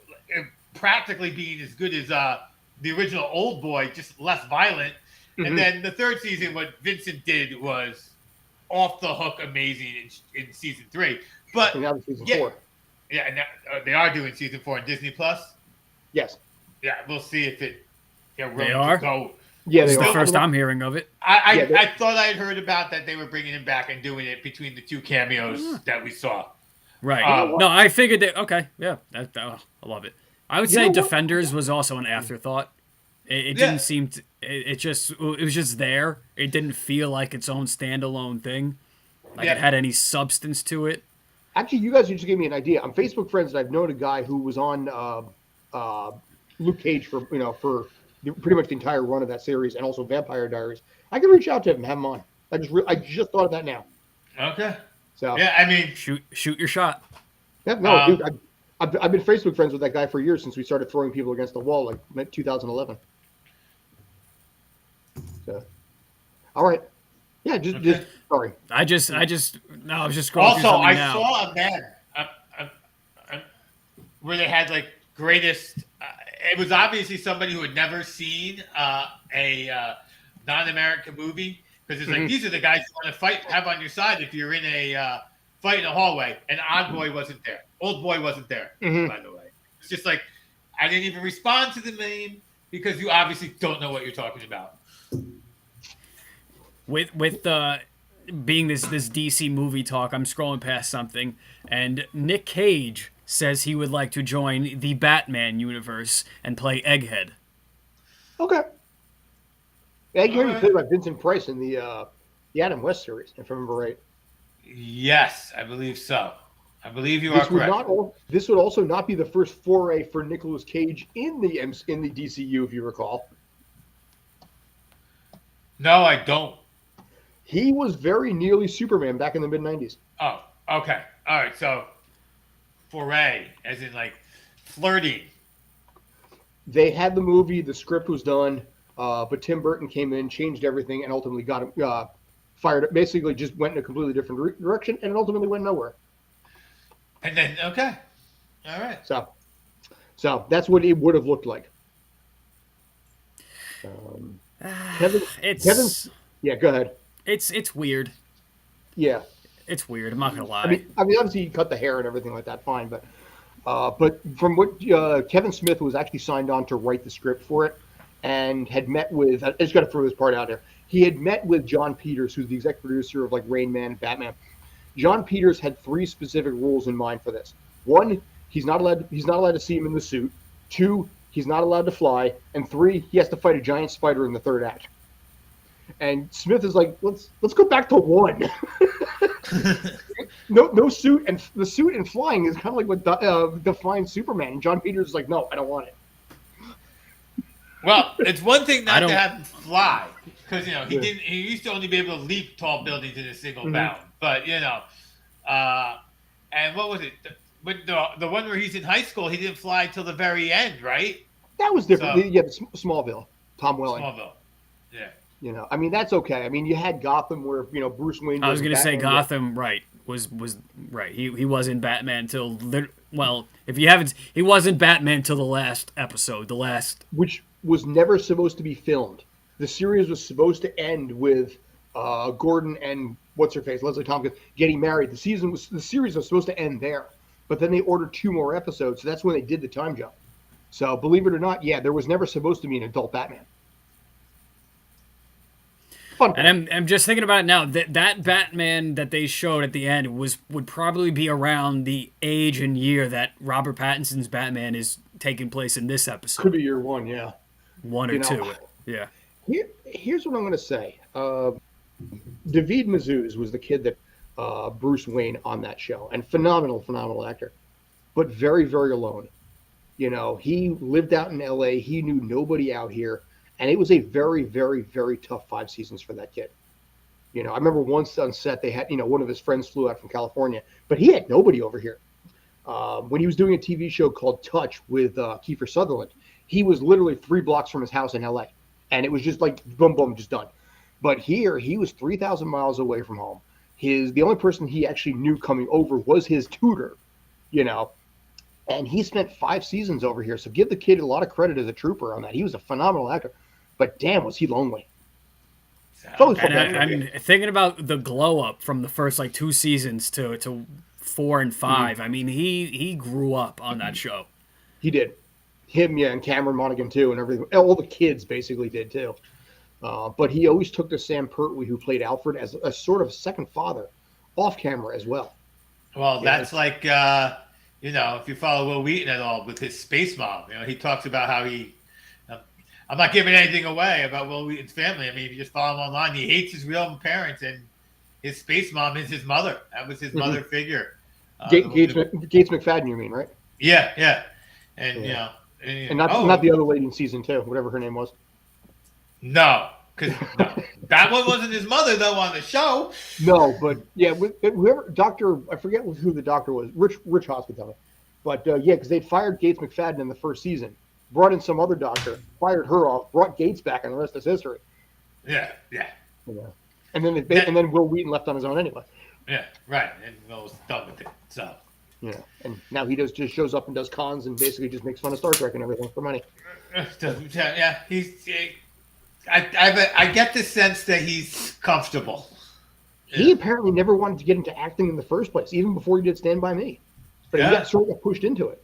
practically being as good as the original Old Boy, just less violent. And then the third season, what Vincent did was off the hook amazing in season 3. But now season 4. Yeah, and they are doing season 4 on Disney Plus. Yes. Yeah, we'll see if it. They are. Go. Yeah, this is the first I'm hearing of it. I thought I had heard about that they were bringing him back and doing it between the 2 cameos that we saw. Right. No, I figured that. Okay. Yeah. I love it. I would say Defenders was also an afterthought. It didn't seem to. It was just there. It didn't feel like its own standalone thing. Like it had any substance to it. Actually, you guys just gave me an idea. I'm Facebook friends, and I've known a guy who was on Luke Cage for pretty much the entire run of that series, and also Vampire Diaries. I can reach out to him and have him on. I just thought of that now. Okay. So yeah, I mean, shoot your shot. Yeah, no, dude, I've been Facebook friends with that guy for years since we started throwing people against the wall, like 2011. So, all right, yeah, just sorry. I was just scrolling also, through something I now. saw a man where they had like greatest. It was obviously somebody who had never seen a non-American movie, because it's like these are the guys you want to have on your side if you're in a fight in a hallway. And Old Boy wasn't there. By the way. It's just like I didn't even respond to the name because you obviously don't know what you're talking about. With being this DC movie talk, I'm scrolling past something, and Nick Cage says he would like to join the Batman universe and play Egghead. Okay. Egghead was played by Vincent Price in the Adam West series, if I remember right. Yes, I believe so. I believe you are correct. This would also not be the first foray for Nicolas Cage in the DCU, if you recall. No, I don't. He was very nearly Superman back in the mid-90s. Oh, okay. All right, so foray, as in like flirting. They had the movie, the script was done, but Tim Burton came in, changed everything, and ultimately got him fired. Basically, just went in a completely different direction, and it ultimately went nowhere. And then, okay, all right. So that's what it would have looked like. Kevin, yeah, go ahead. It's weird. Yeah, it's weird. I'm not gonna lie. I mean, obviously you cut the hair and everything like that, fine. But from what Kevin Smith was actually signed on to write the script for it, and had met with. I just got to throw this part out there. He had met with John Peters, who's the executive producer of like Rain Man and Batman. John Peters had 3 specific rules in mind for this. 1, he's not allowed to see him in the suit. 2, he's not allowed to fly. And 3, he has to fight a giant spider in the 3rd act. And Smith is like, let's go back to 1. no suit, and the suit and flying is kind of like what defines Superman. And John Peters is like, no, I don't want it. Well, it's one thing not to have him fly, because he used to only be able to leap tall buildings in a single bound. But and what was it? But the one where he's in high school, he didn't fly till the very end, right? That was different. So, Smallville, Tom Welling. Smallville, yeah. I mean, that's okay. I mean, you had Gotham where Bruce Wayne. I was going to say Gotham, right? Was right. He wasn't Batman till if you haven't, he wasn't Batman till the last episode, which was never supposed to be filmed. The series was supposed to end with Gordon and what's her face, Leslie Tompkins, getting married. The series was supposed to end there, but then they ordered 2 more episodes, so that's when they did the time jump. So believe it or not, there was never supposed to be an adult Batman. Fun. And I'm just thinking about it now. That Batman that they showed at the end would probably be around the age and year that Robert Pattinson's Batman is taking place in this episode. Could be year 1, yeah. 1 or 2. Yeah. Here's what I'm going to say. David Mazouz was the kid that Bruce Wayne on that show, and phenomenal actor, but very, very alone. He lived out in L.A. He knew nobody out here, and it was a very, very, very tough 5 seasons for that kid. I remember once on set they had, one of his friends flew out from California, but he had nobody over here. When he was doing a TV show called Touch with Kiefer Sutherland, he was literally 3 blocks from his house in L.A., and it was just like boom, boom, just done. But here, he was 3,000 miles away from home. The only person he actually knew coming over was his tutor, and he spent 5 seasons over here. So give the kid a lot of credit as a trooper on that. He was a phenomenal actor, but damn, was he lonely. And I'm thinking about the glow up from the first 2 seasons to 4 and 5. I mean, he grew up on that show. He did. Him, yeah, and Cameron Monaghan too, and everything. All the kids basically did too. But he always took to Sam Pertwee, who played Alfred, as a sort of second father, off camera as well. Well, that's like, if you follow Will Wheaton at all with his Space Mom, he talks about how he. I'm not giving anything away about Will Wheaton's family. I mean, if you just follow him online, he hates his real parents, and his Space Mom is his mother. That was his mother figure. Gates McFadden, you mean, right? Yeah, and and not the other lady in season 2, whatever her name was. No, because that one wasn't his mother though on the show. No, but yeah, whoever doctor, I forget who the doctor was, Rich Hospital, but because they'd fired Gates McFadden in the first season, brought in some other doctor, fired her off, brought Gates back, and the rest is history. Yeah. And then Will Wheaton left on his own anyway. Yeah, right, and Will was done with it. So. Yeah, and now he just shows up and does cons and basically just makes fun of Star Trek and everything for money. Yeah, I get the sense that he's comfortable. He apparently never wanted to get into acting in the first place, even before he did Stand By Me. But he got sort of pushed into it.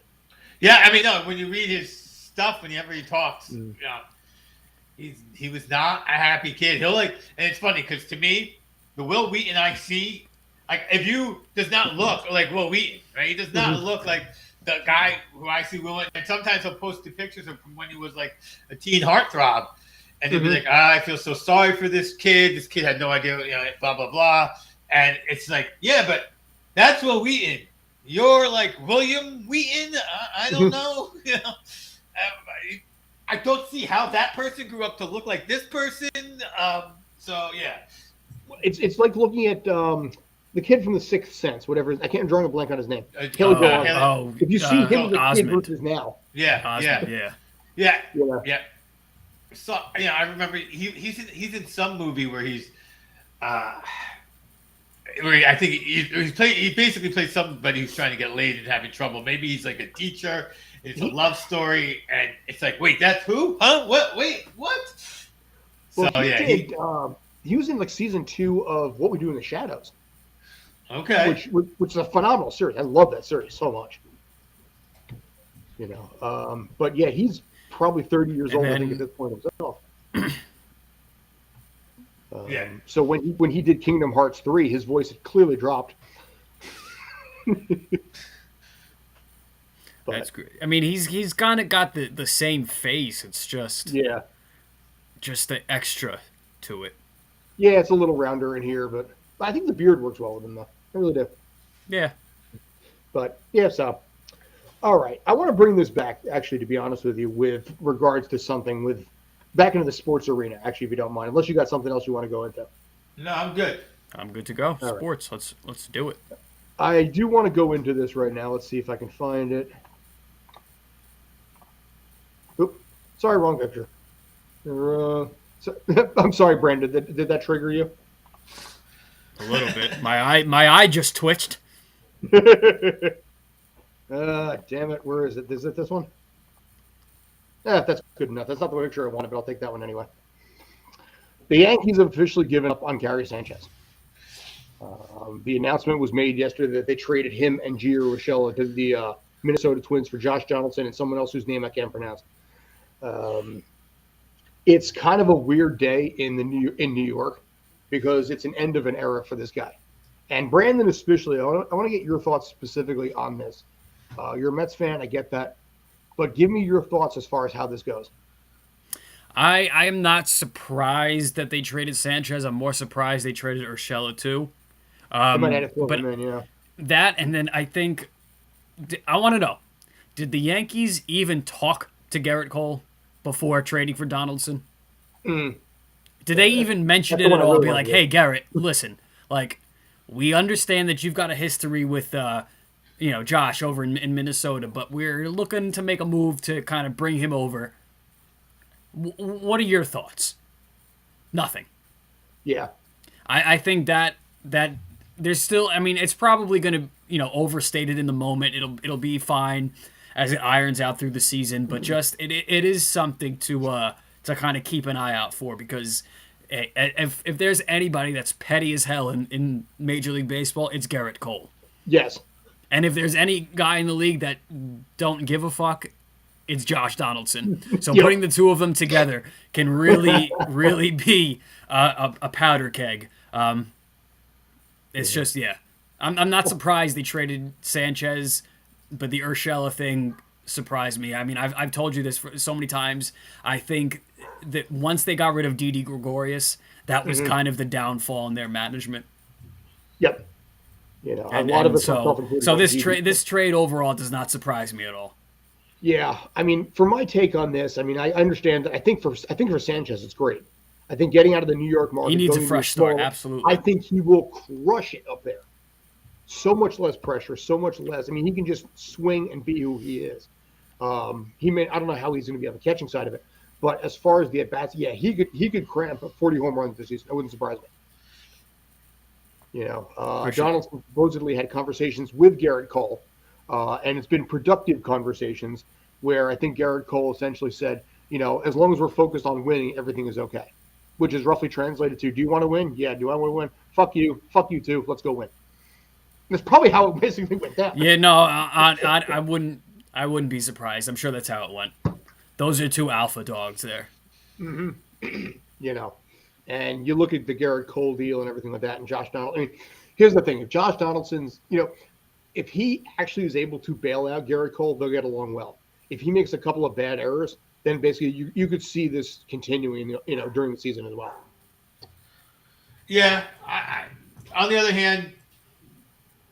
Yeah, I mean, no, when you read his stuff, whenever he talks, he was not a happy kid. And it's funny because to me, the Will Wheaton I see, if you does not look like Will Wheaton, right? He does not look like the guy who I see Will. And sometimes he'll post the pictures of from when he was like a teen heartthrob, and they'll be like, I feel so sorry for this kid. This kid had no idea, blah blah blah. And it's like, yeah, but that's Will Wheaton. You're like William Wheaton. I don't know. I don't see how that person grew up to look like this person. So yeah, it's like looking at the kid from The Sixth Sense, whatever. I can't draw a blank on his name. If you see him as a kid versus now. Yeah. So I remember he's in some movie where he's where I think he basically plays somebody who's trying to get laid and having trouble. Maybe he's like a teacher. It's a love story, and it's like, wait, that's who? Huh? What? Wait, what? Well, he was in season 2 of What We Do in the Shadows. Okay. Which is a phenomenal series. I love that series so much. But yeah, he's probably 30 years old, I think, at this point himself. So when he did Kingdom Hearts 3, his voice had clearly dropped. That's great. I mean, he's kind of got the same face. It's just the extra to it. Yeah, it's a little rounder in here, but I think the beard works well with him, though. I really do. Yeah. But yeah, so all right, I want to bring this back, actually, to be honest with you, with regards to something back into the sports arena, actually, if you don't mind, unless you got something else you want to go into. No, I'm good. I'm good to go. All sports. Right. Let's do it. I do want to go into this right now. Let's see if I can find it. Oop, sorry, wrong picture. I'm sorry, Brandon. Did that trigger you? A little bit. My eye just twitched. Damn it. Where is it? Is it this one? That's good enough. That's not the picture I wanted, but I'll take that one anyway. The Yankees have officially given up on Gary Sanchez. The announcement was made yesterday that they traded him and Gio Urshela to the Minnesota Twins for Josh Donaldson and someone else whose name I can't pronounce. It's kind of a weird day in New York because it's an end of an era for this guy. And Brandon especially, I want to get your thoughts specifically on this. You're a Mets fan, I get that. But give me your thoughts as far as how this goes. I am not surprised that they traded Sanchez. I'm more surprised they traded Urshela too. They might have to throw But him in, yeah. that, and then I think I want to know: did the Yankees even talk to Garrett Cole before trading for Donaldson? Did they even mention it at all? Be like, hey, Garrett, listen, like, we understand that you've got a history with, Josh over in Minnesota, but we're looking to make a move to kind of bring him over. What are your thoughts? Nothing. Yeah. I think that there's still. I mean, it's probably going to overstated in the moment. It'll be fine as it irons out through the season, but just it is something to kind of keep an eye out for, because if there's anybody that's petty as hell in Major League Baseball, it's Garrett Cole. Yes. And if there's any guy in the league that don't give a fuck, it's Josh Donaldson. So putting the two of them together can really, really be a powder keg. It's just, yeah. I'm not surprised they traded Sanchez, but the Urshela thing surprised me. I mean, I've told you this so many times. I think that once they got rid of Didi Gregorius, that was kind of the downfall in their management. Yep. A lot of us. So this trade overall does not surprise me at all. Yeah, I mean, for my take on this, I mean, I understand. I think for Sanchez, it's great. I think getting out of the New York market, he needs a fresh start. Absolutely. I think he will crush it up there. So much less pressure, so much less. I mean, he can just swing and be who he is. I don't know how he's going to be on the catching side of it, but as far as the at bats, yeah, he could cramp 40 home runs this season. It wouldn't surprise me. Sure. Donaldson supposedly had conversations with Garrett Cole, and it's been productive conversations where I think Garrett Cole essentially said, as long as we're focused on winning, everything is okay, which is roughly translated to, do you want to win? Yeah. Do I want to win? Fuck you too. Let's go win. That's probably how it basically went down. Yeah, no, I wouldn't be surprised. I'm sure that's how it went. Those are two alpha dogs there. Mm-hmm. And you look at the Garrett Cole deal and everything like that, and Josh Donaldson. I mean, here's the thing: if Josh Donaldson's, if he actually is able to bail out Garrett Cole, they'll get along well. If he makes a couple of bad errors, then basically you could see this continuing, during the season as well. Yeah. On the other hand,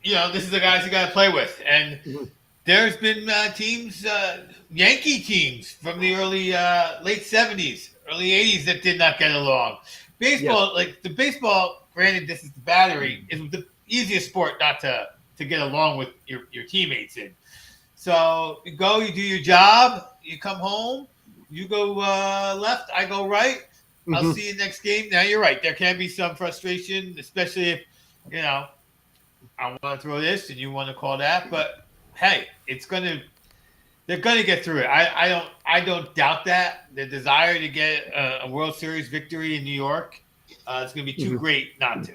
this is the guys you got to play with, and there's been teams, Yankee teams from the early late 70s, early 80s that did not get along. Baseball, like the baseball, granted, this is the battery, is the easiest sport not to get along with your teammates in. So you go, you do your job, you come home, you go left, I go right. I'll see you next game. Now you're right. There can be some frustration, especially if, I want to throw this and you want to call that. But hey, they're gonna get through it. I don't doubt that. The desire to get a World Series victory in New York, it's gonna be too great not to.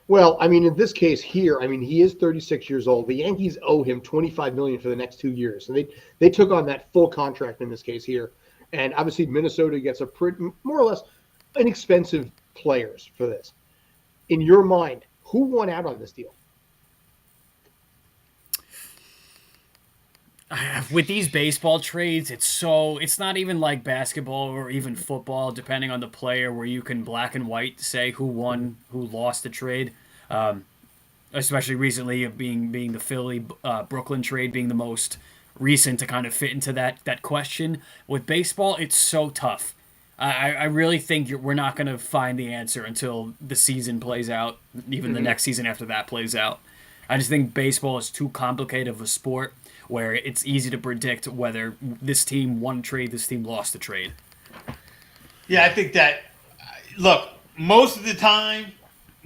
Well, I mean, in this case here, I mean, he is 36 years old. The Yankees owe him $25 million for the next 2 years, and they took on that full contract in this case here. And obviously, Minnesota gets a more or less inexpensive players for this. In your mind, who won out on this deal? With these baseball trades, it's not even like basketball or even football, depending on the player, where you can black and white say who won, who lost the trade. Especially recently, being the Philly Brooklyn trade being the most recent to kind of fit into that question. With baseball, it's so tough. I really think we're not going to find the answer until the season plays out, even the next season after that plays out. I just think baseball is too complicated of a sport where it's easy to predict whether this team won a trade, this team lost a trade. Yeah, I think that, look, most of the time,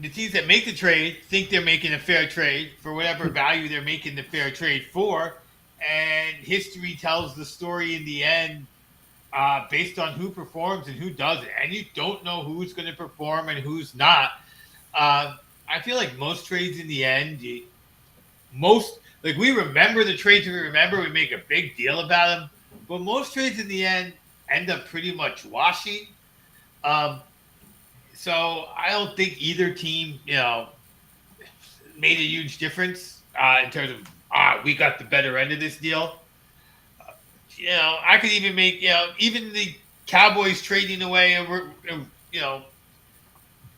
the teams that make the trade think they're making a fair trade for whatever value they're making the fair trade for, and history tells the story in the end based on who performs and who doesn't. And you don't know who's going to perform and who's not. I feel like most trades in the end, we remember the trades we remember, we make a big deal about them, but most trades in the end end up pretty much washing. So I don't think either team, made a huge difference in terms of, we got the better end of this deal. I could even make, even the Cowboys trading away,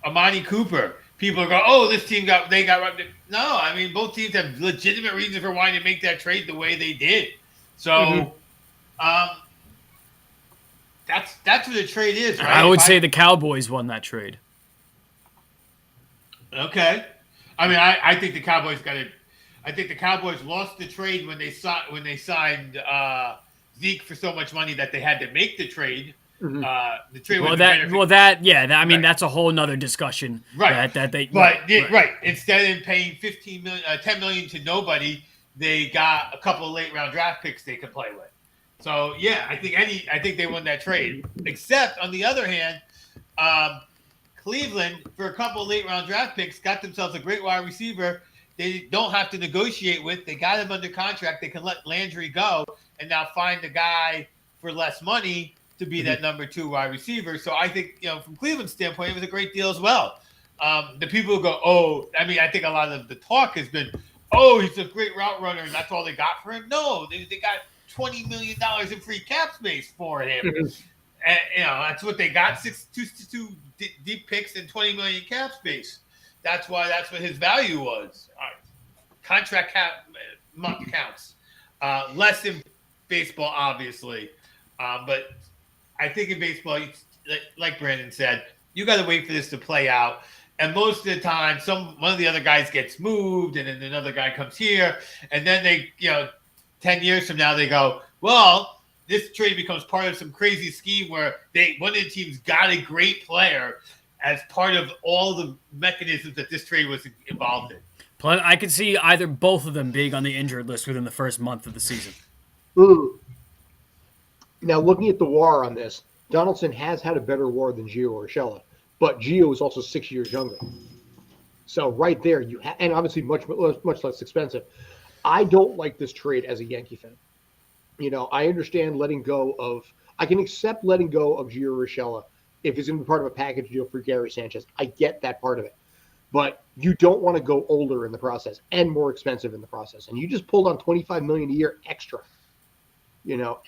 Amani Cooper. People go, oh, this team got. No, I mean, both teams have legitimate reasons for wanting to make that trade the way they did. So, that's what the trade is, right? I would say the Cowboys won that trade. Okay, I mean, I think the Cowboys got it. I think the Cowboys lost the trade when they signed Zeke for so much money that they had to make the trade. Mm-hmm. The trade that's a whole nother discussion. Right. Right. Instead of paying $10 million to nobody, they got a couple of late round draft picks they could play with. So yeah, I think they won that trade. Except on the other hand, Cleveland for a couple of late round draft picks got themselves a great wide receiver. They don't have to negotiate with. They got him under contract. They can let Landry go and now find a guy for less money to be that number 2 wide receiver. So I think, from Cleveland's standpoint, it was a great deal as well. The people who go, I think a lot of the talk has been, he's a great route runner and that's all they got for him. No, they got $20 million in free cap space for him. And, that's what they got, two deep picks and $20 million cap space. That's what his value was. Contract month counts. Less in baseball, obviously. But I think in baseball, like Brandon said, you got to wait for this to play out. And most of the time, one of the other guys gets moved, and then another guy comes here. And then they, 10 years from now, they go, well, this trade becomes part of some crazy scheme where one of the teams got a great player as part of all the mechanisms that this trade was involved in. I could see either both of them being on the injured list within the first month of the season. Now, looking at the WAR on this, Donaldson has had a better WAR than Gio Urshela, but Gio is also 6 years younger. So right there, and obviously much less expensive. I don't like this trade as a Yankee fan. I understand I can accept letting go of Gio Urshela if he's going to be part of a package deal for Gary Sanchez. I get that part of it. But you don't want to go older in the process and more expensive in the process. And you just pulled on $25 million a year extra,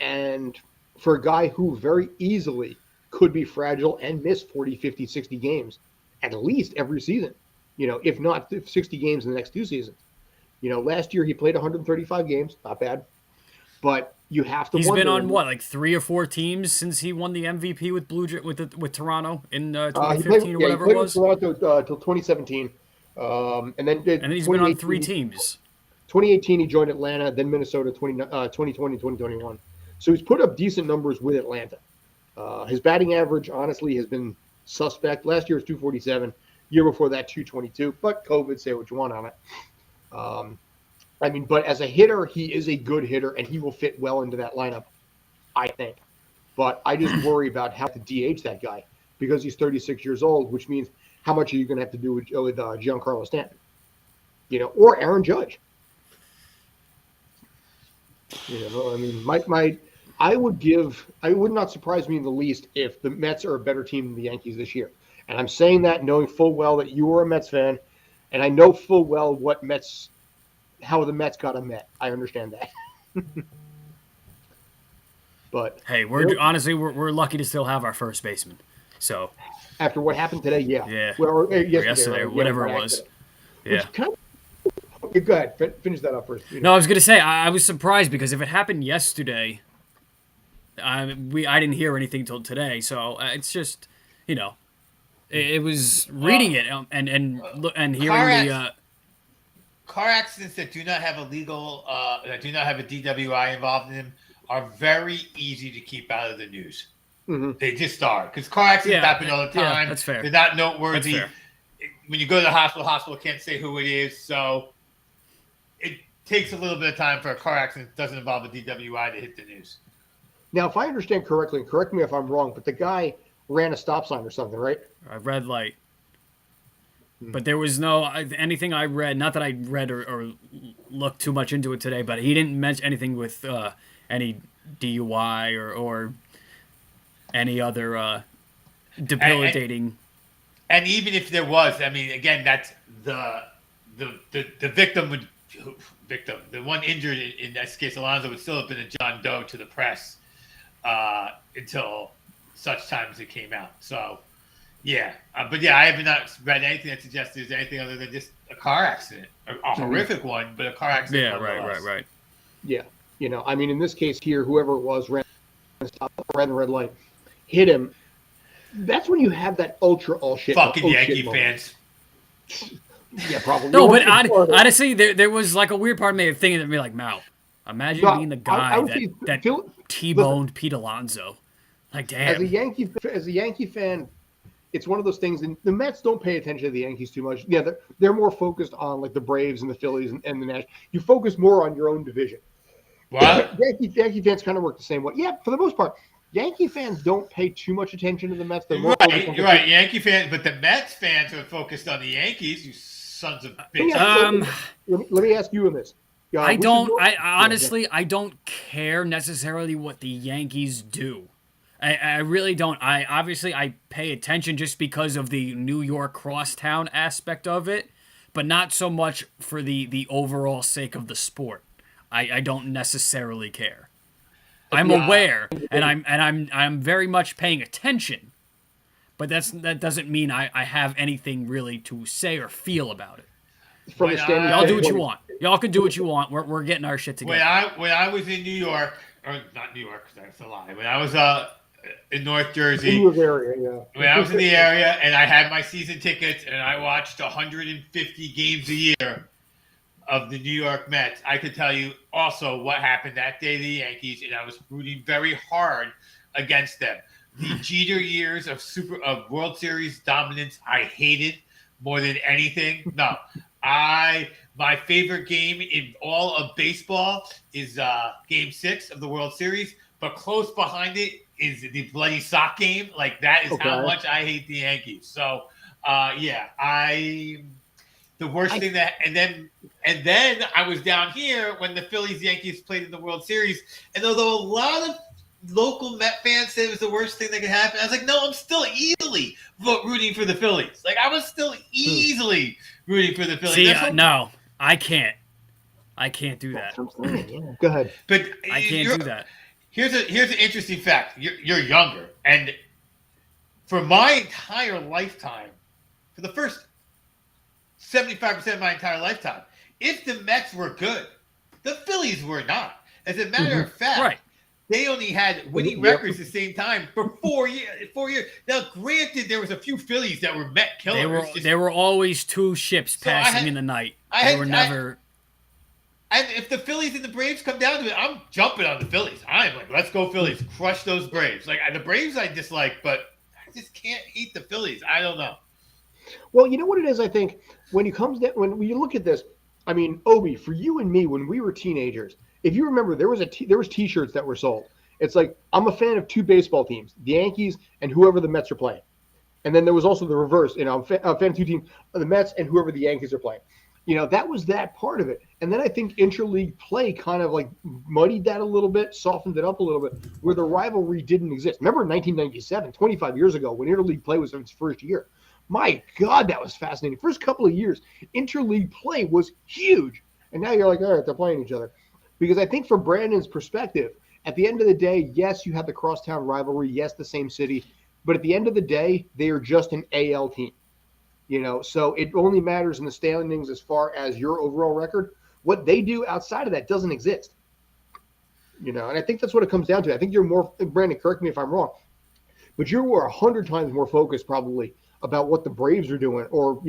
and for a guy who very easily could be fragile and miss 40, 50, 60 games at least every season, if not 60 games in the next 2 seasons. Last year he played 135 games, not bad. But you have to. He's been on like 3 or 4 teams since he won the MVP with Toronto in 2015 or whatever it was. He played with Toronto till 2017, and then he's been on 3 teams. 2018 he joined Atlanta, then Minnesota 2020, 2021. So he's put up decent numbers with Atlanta. His batting average, honestly, has been suspect. Last year was 247. Year before that, 222. But COVID, say what you want on it. But as a hitter, he is a good hitter, and he will fit well into that lineup, I think. But I just worry about how to DH that guy because he's 36 years old, which means how much are you going to have to do with Giancarlo Stanton, or Aaron Judge? I would not surprise me in the least if the Mets are a better team than the Yankees this year. And I'm saying that knowing full well that you are a Mets fan, and I know full well how the Mets got a Met. I understand that. But hey, we're lucky to still have our first baseman. So after what happened today, yeah. Well, yesterday, whatever it was. Yeah. Go ahead. Finish that up first. No, I was gonna say I was surprised because if it happened yesterday, I didn't hear anything till today. So it's just it was reading it and hearing the. Car accidents that do not have a that do not have a DWI involved in them are very easy to keep out of the news. Mm-hmm. They just are because car accidents happen all the time. Yeah, that's fair. They're not noteworthy. When you go to the hospital can't say who it is. So it takes a little bit of time for a car accident that doesn't involve a DWI to hit the news. Now, if I understand correctly, and correct me if I'm wrong, but the guy ran a stop sign or something, right? A red light. But there was no anything I read. Not that I read or looked too much into it today, but he didn't mention anything with any DUI or any other debilitating. And even if there was, again, that's the victim would victim. The one injured in this case, Alonso, would still have been a John Doe to the press until such time as it came out. So, yeah. But yeah, I have not read anything that suggests there's anything other than just a car accident. A horrific one, but a car accident. Yeah, right. Yeah. I mean, in this case here, whoever it was ran the red light, hit him. That's when you have that ultra all shit. Fucking Yankee fans. Yeah, probably. No, but honestly, there was like a weird part of me thinking to me like, Mal, imagine being the guy that T-boned Pete Alonso. Like, damn. As a Yankee fan, it's one of those things. And the Mets don't pay attention to the Yankees too much. Yeah, they're more focused on like the Braves and the Phillies and the Nationals. You focus more on your own division. Wow. Yankee fans kind of work the same way. Yeah, for the most part. Yankee fans don't pay too much attention to the Mets. They're more You're right. Yankee fans, but the Mets fans are focused on the Yankees. You sons of bitches. Let me ask you on this. I honestly don't care necessarily what the Yankees do. I really don't. I pay attention just because of the New York crosstown aspect of it, but not so much for the overall sake of the sport. I don't necessarily care. I'm aware, and I'm very much paying attention, but that doesn't mean I have anything really to say or feel about it. Y'all do what you want. Y'all can do what you want. We're getting our shit together. When I was in New York, or not New York, that's a lie. When I was in North Jersey, when I was in the area, and I had my season tickets, and I watched 150 games a year of the New York Mets, I could tell you also what happened that day to the Yankees, and I was rooting very hard against them. The Jeter years of World Series dominance, I hated more than anything. No, my favorite game in all of baseball is Game 6 of the World Series, but close behind it is the bloody sock game. Like, that is how much I hate the Yankees. So, the worst thing and then I was down here when the Phillies Yankees played in the World Series, and although a lot of local Met fans said it was the worst thing that could happen, I was like, no, I'm still easily rooting for the Phillies. Like, I was still easily rooting for the Phillies. See, no, I can't do that. Go ahead. But I can't do that. Here's an interesting fact. You're younger, and for my entire lifetime, for the first 75% of my entire lifetime, if the Mets were good, the Phillies were not. As a matter of fact, they only had winning records at the same time for 4 years. Now, granted, there was a few Phillies that were Met killers. There were always two ships passing in the night. They were never. And if the Phillies and the Braves come down to it, I'm jumping on the Phillies. I'm like, let's go Phillies, crush those Braves. Like, the Braves I dislike, but I just can't hate the Phillies. I don't know. Well, you know what it is, I think, when you look at this, I mean, Obi, for you and me, when we were teenagers, if you remember, there was T-shirts that were sold. It's like, I'm a fan of two baseball teams, the Yankees and whoever the Mets are playing. And then there was also the reverse, I'm a fan of two teams, the Mets and whoever the Yankees are playing. That was that part of it. And then I think interleague play kind of like muddied that a little bit, softened it up a little bit, where the rivalry didn't exist. Remember in 1997, 25 years ago, when interleague play was in its first year? My God, that was fascinating. First couple of years, interleague play was huge. And now you're like, all right, they're playing each other. Because I think from Brandon's perspective, at the end of the day, yes, you have the crosstown rivalry. Yes, the same city. But at the end of the day, they are just an AL team. So it only matters in the standings as far as your overall record. What they do outside of that doesn't exist. And I think that's what it comes down to. I think you're more, Brandon, correct me if I'm wrong, but you were 100 times more focused probably about what the Braves are doing or,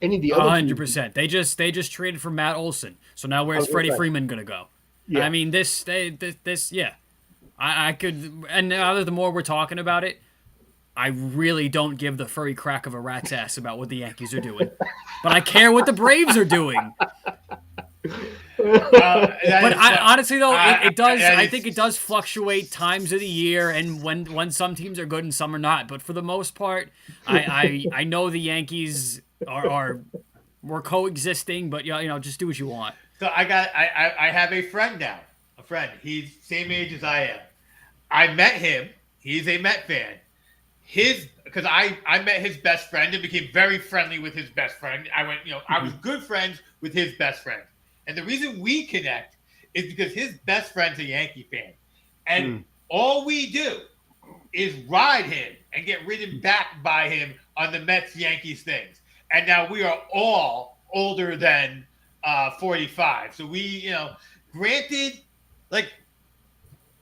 any of the other 100%. They just traded for Matt Olson. So now where's Freddie Freeman going to go? Yeah. I mean, this, yeah. I could, and now the more we're talking about it, I really don't give the furry crack of a rat's ass about what the Yankees are doing. But I care what the Braves are doing. But honestly, though, it does. I think it does fluctuate times of the year, and when some teams are good and some are not. But for the most part, I know the Yankees we're coexisting. But just do what you want. So I have a friend now. A friend. He's same age as I am. I met him. He's a Met fan. Because I met his best friend and became very friendly with his best friend. I was good friends with his best friend. And the reason we connect is because his best friend's a Yankee fan. And all we do is ride him and get ridden back by him on the Mets-Yankees things. And now we are all older than 45. So we, granted, like,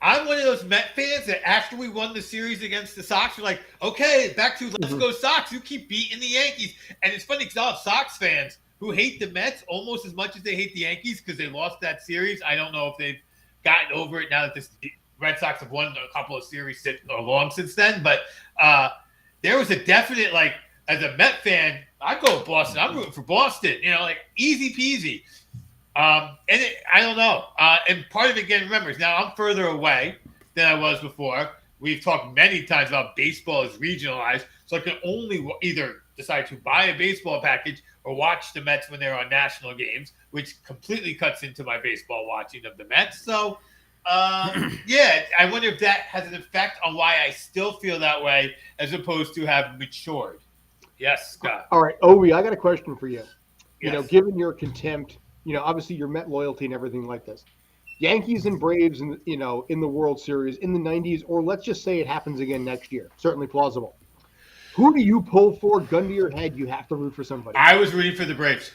I'm one of those Met fans that after we won the series against the Sox, we're like, okay, back to let's go Sox. You keep beating the Yankees. And it's funny because I'll have Sox fans who hate the Mets almost as much as they hate the Yankees because they lost that series. I don't know if they've gotten over it now that the Red Sox have won a couple of series long since then. But there was a definite, like, as a Met fan, I go with Boston. I'm rooting for Boston. Like, easy peasy. I don't know. And part of it, again, remember, now I'm further away than I was before. We've talked many times about baseball is regionalized, so I can only either decide to buy a baseball package or watch the Mets when they're on national games, which completely cuts into my baseball watching of the Mets. So, yeah, I wonder if that has an effect on why I still feel that way as opposed to have matured. Yes, Scott. All right, Obi, I got a question for you. Yes. Given your contempt, obviously your Met loyalty and everything like this, Yankees and Braves, in the World Series in the 90s, or let's just say it happens again next year, certainly plausible. Who do you pull for? Gun to your head, you have to root for somebody. I was rooting for the Braves.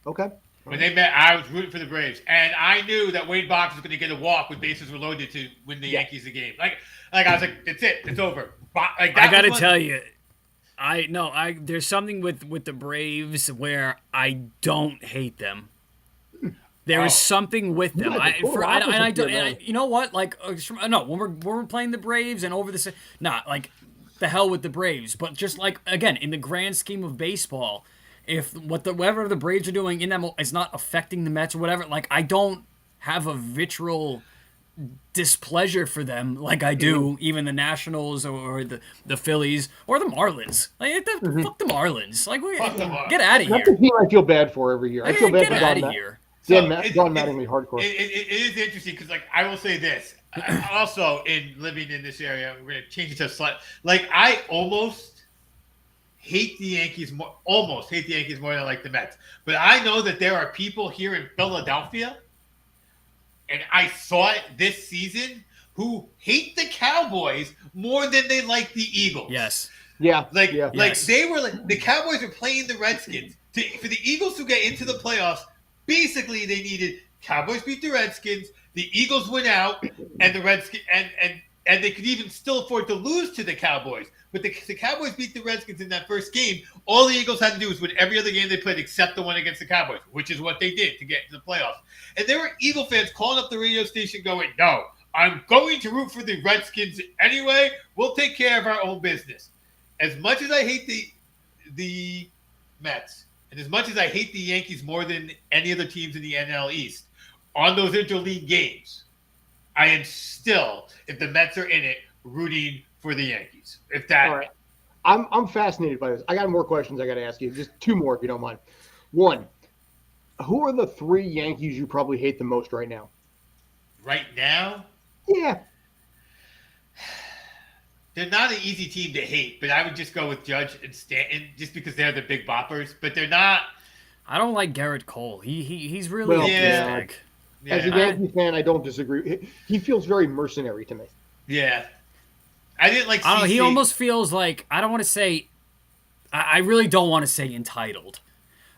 Okay. When they met, I was rooting for the Braves, and I knew that Wade Boggs was going to get a walk when bases were loaded to win the Yankees the game. Like I was like, that's it, it's over. Like, I got to tell you, there's something with the Braves where I don't hate them. There is something with them. You know what? Like, no, when we're playing the Braves and over the, like, the hell with the Braves. But just like, again, in the grand scheme of baseball, if whatever the Braves are doing in them is not affecting the Mets or whatever, like, I don't have a vitriol displeasure for them like I do even the Nationals or the Phillies or the Marlins. Like, fuck the Marlins. Like, get out of here. That's the team I feel bad for every year. I feel bad for out of here. John Mattingly hardcore. It is interesting because, like, I will say this. Also, in living in this area, we're going to change it to a slight. Like, I almost hate the Yankees more than I like the Mets. But I know that there are people here in Philadelphia, and I saw it this season, who hate the Cowboys more than they like the Eagles. Yes. Yeah. They were like, the Cowboys were playing the Redskins. For the Eagles to get into the playoffs, basically they needed Cowboys beat the Redskins, the Eagles win out, and the Redskins and they could even still afford to lose to the Cowboys. But the Cowboys beat the Redskins in that first game. All the Eagles had to do was win every other game they played except the one against the Cowboys, which is what they did to get into the playoffs. And there were Eagle fans calling up the radio station going, no, I'm going to root for the Redskins anyway. We'll take care of our own business. As much as I hate the Mets, and as much as I hate the Yankees more than any other teams in the NL East, on those interleague games, I am still, if the Mets are in it, rooting for the Yankees. If that. All right. I'm fascinated by this. I got more questions I got to ask you. Just two more, if you don't mind. One, who are the three Yankees you probably hate the most right now? Right now? Yeah. They're not an easy team to hate, but I would just go with Judge and Stanton just because they're the big boppers. But they're not. I don't like Garrett Cole. He's really autistic. Yeah. As a Yankee fan, I don't disagree. He feels very mercenary to me. Yeah. I didn't like CC. I don't know, he almost feels like, I don't want to say, I really don't want to say entitled.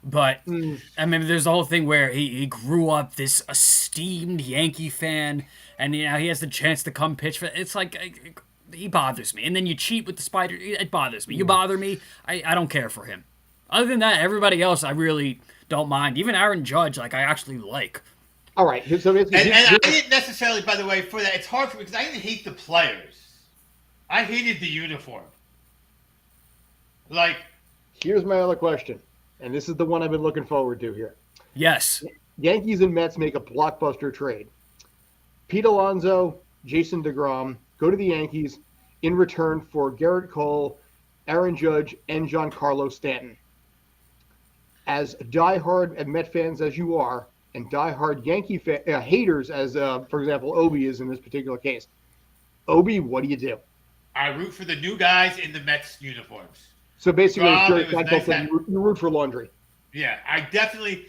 But, I mean, there's the whole thing where he grew up this esteemed Yankee fan, and he has the chance to come pitch for. It's like, he bothers me. And then you cheat with the Spider. It bothers me. You bother me. I don't care for him. Other than that, everybody else I really don't mind. Even Aaron Judge, like, I actually like. All right. So and I didn't necessarily, by the way, for that, it's hard for me because I didn't hate the players. I hated the uniform. Like, here's my other question, and this is the one I've been looking forward to here. Yes. Yankees and Mets make a blockbuster trade. Pete Alonso, Jason DeGrom go to the Yankees in return for Garrett Cole, Aaron Judge, and Giancarlo Stanton. As diehard Met fans as you are, and diehard Yankee haters as, for example, Obi is in this particular case. Obi, what do you do? I root for the new guys in the Mets uniforms. So basically, you root for laundry. Yeah, I definitely.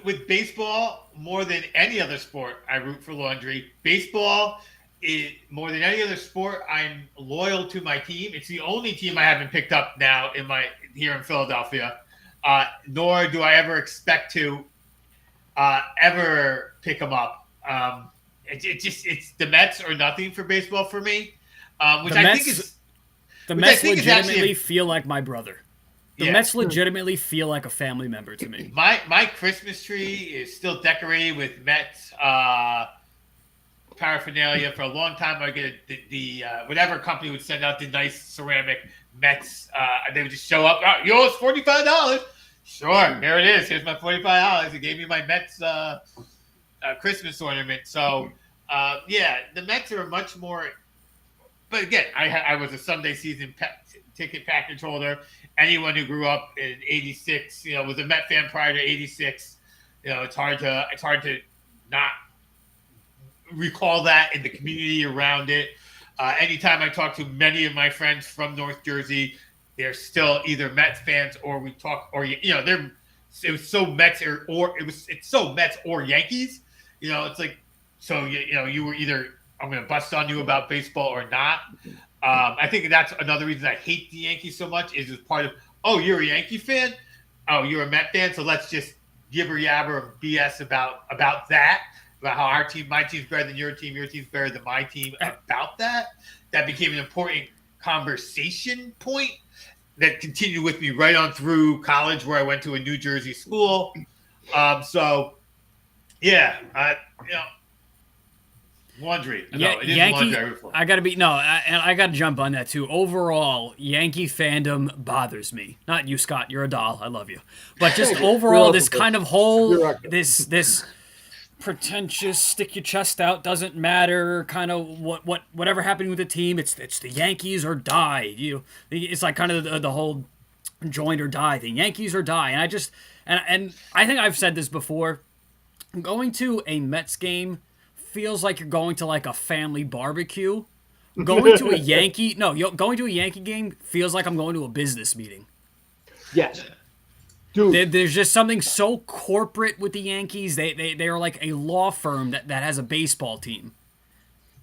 with baseball, more than any other sport, I root for laundry. Baseball, more than any other sport, I'm loyal to my team. It's the only team I haven't picked up now here in Philadelphia. Nor do I ever expect to ever pick them up. It's the Mets or nothing for baseball for me, which I think is the Mets legitimately feel like my brother. The Mets legitimately feel like a family member to me. My Christmas tree is still decorated with Mets paraphernalia. For a long time, I get the whatever company would send out the nice ceramic Mets. They would just show up. Oh, you owe us $45. Sure, here it is. Here's my $45. They gave me my Mets Christmas ornament. So, the Mets are much more. But again, I was a Sunday season ticket package holder. Anyone who grew up in '86, was a Met fan prior to '86. It's hard to not recall that in the community around it. Anytime I talk to many of my friends from North Jersey, they're still either Mets fans or we talk, or it was so Mets it's so Mets or Yankees. It's like, so you were either I'm going to bust on you about baseball or not. I think that's another reason I hate the Yankees so much is part of, oh, you're a Yankee fan? Oh, you're a Met fan? So let's just gibber yabber BS about that, about how my team's better than your team's better than my team, about that. That became an important conversation point that continued with me right on through college, where I went to a New Jersey school. Laundry. No, it is Yankee. laundry. I gotta jump on that too. Overall, Yankee fandom bothers me. Not you, Scott. You're a doll. I love you. But just overall, this kind of whole this pretentious, stick your chest out, doesn't matter. Kind of whatever happened with the team. It's the Yankees or die. It's like kind of the whole join or die thing. Yankees or die. And I think I've said this before. Going to a Mets game feels like you're going to like a family barbecue. Going to a Yankee game feels like I'm going to a business meeting. Yes. Dude. There's just something so corporate with the Yankees. They are like a law firm that has a baseball team.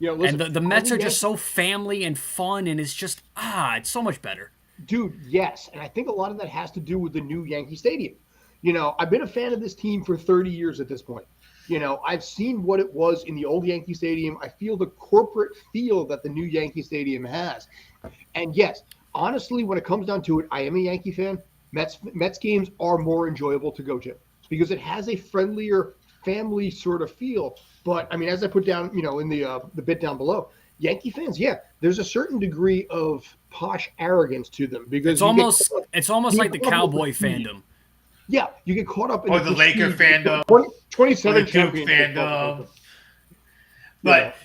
Listen, and the Mets are just so family and fun, and it's just, it's so much better. Dude, yes. And I think a lot of that has to do with the new Yankee Stadium. I've been a fan of this team for 30 years at this point. I've seen what it was in the old Yankee Stadium. I feel the corporate feel that the new Yankee Stadium has. And yes, honestly, when it comes down to it, I am a Yankee fan. Mets games are more enjoyable to go to because it has a friendlier family sort of feel. But I mean, as I put down, in the bit down below, Yankee fans, there's a certain degree of posh arrogance to them because it's almost like the cowboy fandom. Yeah, you get caught up in the Laker fandom, 27 championship fandom. But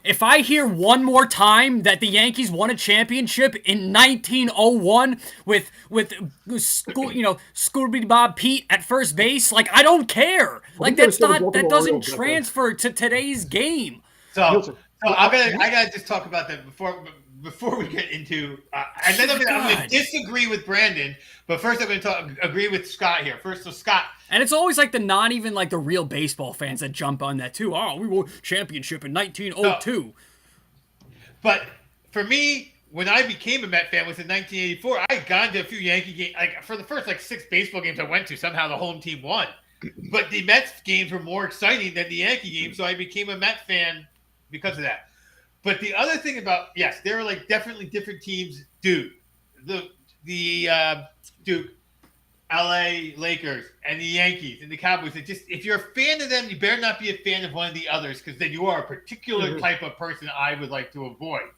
if I hear one more time that the Yankees won a championship in 1901 with Scooby Bob Pete at first base, like I don't care. Like that doesn't transfer to today's game. So I gotta just talk about that before we get into, and then I'm going to disagree with Brandon, but first I'm going to agree with Scott here. First, so Scott. And it's always like not even like the real baseball fans that jump on that too. Oh, we won championship in 1902. But for me, when I became a Met fan was in 1984. I had gone to a few Yankee games. Like for the first 6 baseball games I went to, somehow the home team won. But the Mets games were more exciting than the Yankee games, so I became a Met fan because of that. But the other thing about, yes, there are definitely different teams. Dude, the LA Lakers and the Yankees and the Cowboys. If you're a fan of them, you better not be a fan of one of the others because then you are a particular type of person I would like to avoid.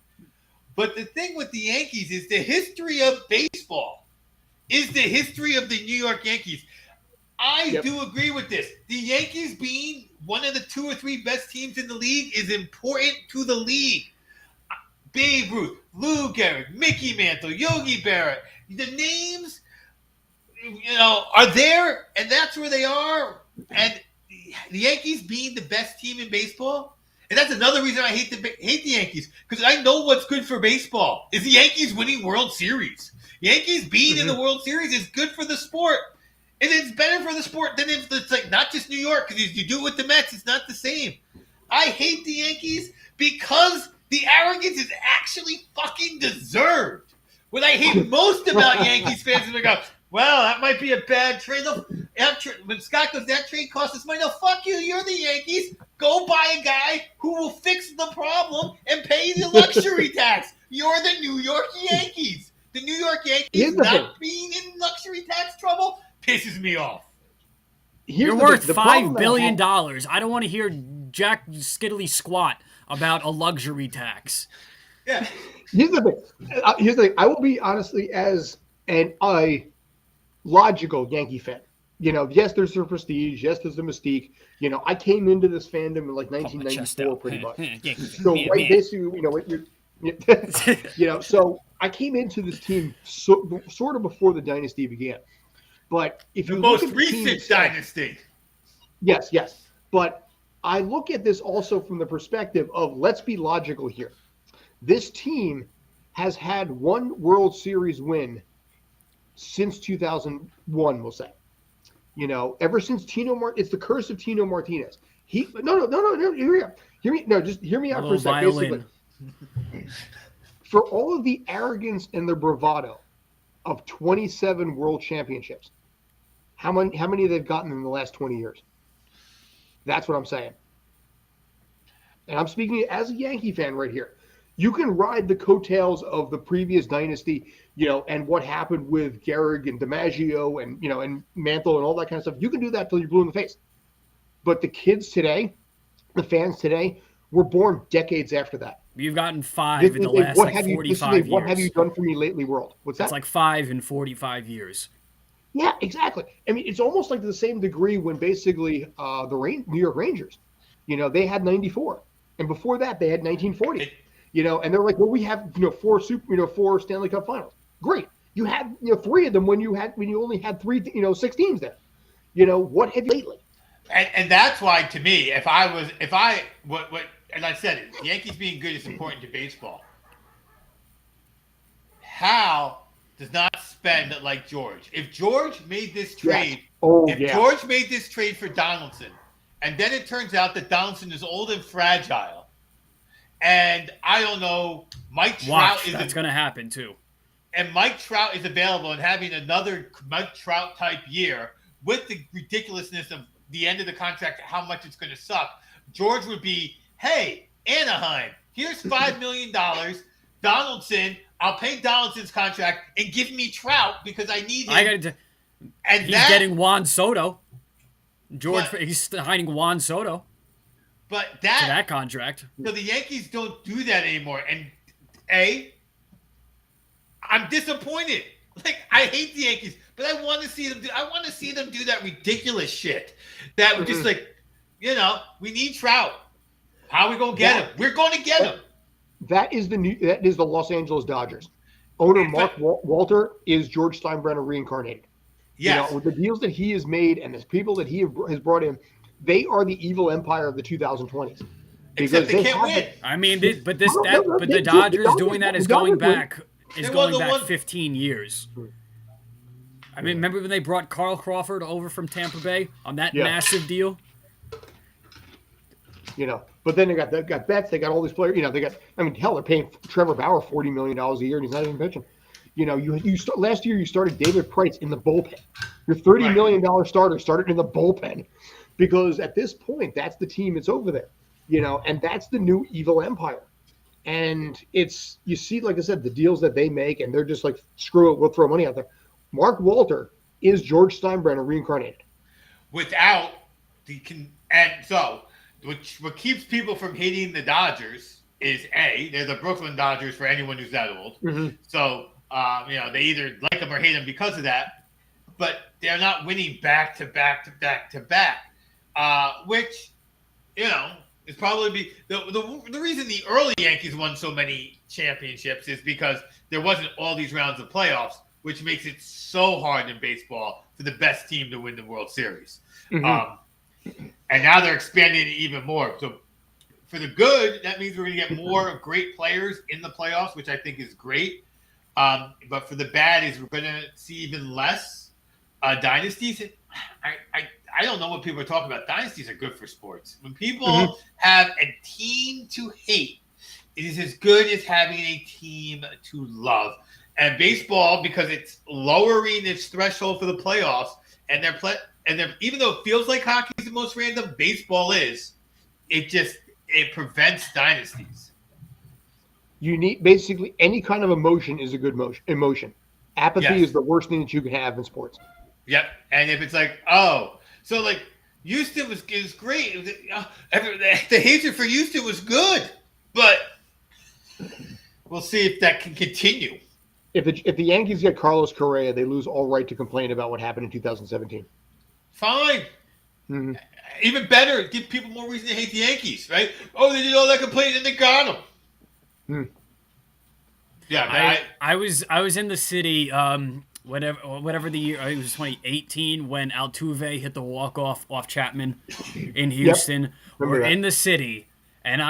But the thing with the Yankees is the history of baseball is the history of the New York Yankees. I do agree with this. The Yankees being one of the 2 or 3 best teams in the league is important to the league. Babe Ruth, Lou Gehrig, Mickey Mantle, Yogi Berra, the names, are there, and that's where they are. And the Yankees being the best team in baseball, and that's another reason I hate the Yankees, because I know what's good for baseball is the Yankees winning World Series. Yankees being in the World Series is good for the sport. And it's better for the sport than if it's like not just New York, because you do it with the Mets, it's not the same. I hate the Yankees because the arrogance is actually fucking deserved. What I hate most about Yankees fans is they go, well, that might be a bad trade. When Scott goes, that trade cost us money. No, fuck you. You're the Yankees. Go buy a guy who will fix the problem and pay the luxury tax. You're the New York Yankees. The New York Yankees not being in luxury tax trouble pisses me off. You're worth $5 billion. I don't want to hear Jack Skiddly squat about a luxury tax. Yeah. Here's the thing. I will be honestly as a logical Yankee fan. Yes, there's the prestige. Yes, there's the mystique. I came into this fandom in like 1994, pretty much. So right, basically, so I came into this team sort of before the dynasty began. But if you look at the recent dynasty, yes, but I look at this also from the perspective of let's be logical here. This team has had one World Series win since 2001, we'll say. Ever since it's the curse of Tino Martinez. No, hear me. No, just hear me out for a second. For all of the arrogance and the bravado of 27 world championships, how many they've gotten in the last 20 years? That's what I'm saying. And I'm speaking as a Yankee fan right here. You can ride the coattails of the previous dynasty, and what happened with Gehrig and DiMaggio and, and Mantle and all that kind of stuff. You can do that till you're blue in the face. But the kids today, the fans today, were born decades after that. You've gotten 5 in the last 45 years. What have you done for me lately, world? What's that? It's like 5 in 45 years. Yeah, exactly. I mean, it's almost like to the same degree when basically the New York Rangers, they had 94. And before that, they had 1940. And they're like, well, we have, 4 4 Stanley Cup finals. Great. You had, 3 of them when you only had 6 teams there. What have you lately? And that's why, to me, and I said it, the Yankees being good is important to baseball. Hal does not spend like George. If George made this trade, George made this trade for Donaldson, and then it turns out that Donaldson is old and fragile, and I don't know, that's going to happen too. And Mike Trout is available and having another Mike Trout type year with the ridiculousness of the end of the contract, how much it's going to suck. George would be, hey, Anaheim, here's $5 million. Donaldson, I'll pay Donaldson's contract and give me Trout because I need him. He's getting Juan Soto. He's signing Juan Soto. But to that contract. So the Yankees don't do that anymore. And I'm disappointed. Like, I hate the Yankees, but I want to see them do that ridiculous shit. That would just like, we need Trout. How are we gonna get him? We're going to get him. That is the Los Angeles Dodgers. Owner Mark Walter is George Steinbrenner reincarnated. Yes. With the deals that he has made and the people that he has brought in, they are the evil empire of the 2020s. Except they can't win. I mean, but the Dodgers doing that is going back 15 years. I mean, remember when they brought Carl Crawford over from Tampa Bay on that massive deal? But then they got Betts, they got all these players. They're paying Trevor Bauer $40 million a year, and he's not even pitching. Last year you started David Price in the bullpen. Your $30 million starter started in the bullpen, because at this point that's the team that's over there. And that's the new evil empire. And you see, like I said, the deals that they make, and they're just like, screw it, we'll throw money out there. Mark Walter is George Steinbrenner reincarnated. Without what keeps people from hating the Dodgers is they're the Brooklyn Dodgers for anyone who's that old. Mm-hmm. So they either like them or hate them because of that. But they're not winning back to back to back to back, which is probably the reason the early Yankees won so many championships is because there wasn't all these rounds of playoffs, which makes it so hard in baseball for the best team to win the World Series. Mm-hmm. And now they're expanding it even more. So for the good, that means we're going to get more great players in the playoffs, which I think is great. But for the bad is we're going to see even less dynasties. I don't know what people are talking about. Dynasties are good for sports. When people have a team to hate, it is as good as having a team to love. And baseball, because it's lowering its threshold for the playoffs, and even though it feels like hockey is the most random, baseball is. It prevents dynasties. You need basically any kind of emotion is a good emotion. Apathy is the worst thing that you can have in sports. Yep. And if it's like, so like Houston is great. The hatred for Houston was good, but we'll see if that can continue. If the Yankees get Carlos Correa, they lose all right to complain about what happened in 2017. Fine. Mm-hmm. Even better, give people more reason to hate the Yankees, right? Oh, they did all that complaining and they got them. Yeah, I was in the city, whatever the year, it was 2018 when Altuve hit the walk-off off Chapman in Houston. Yep. We're in the city, and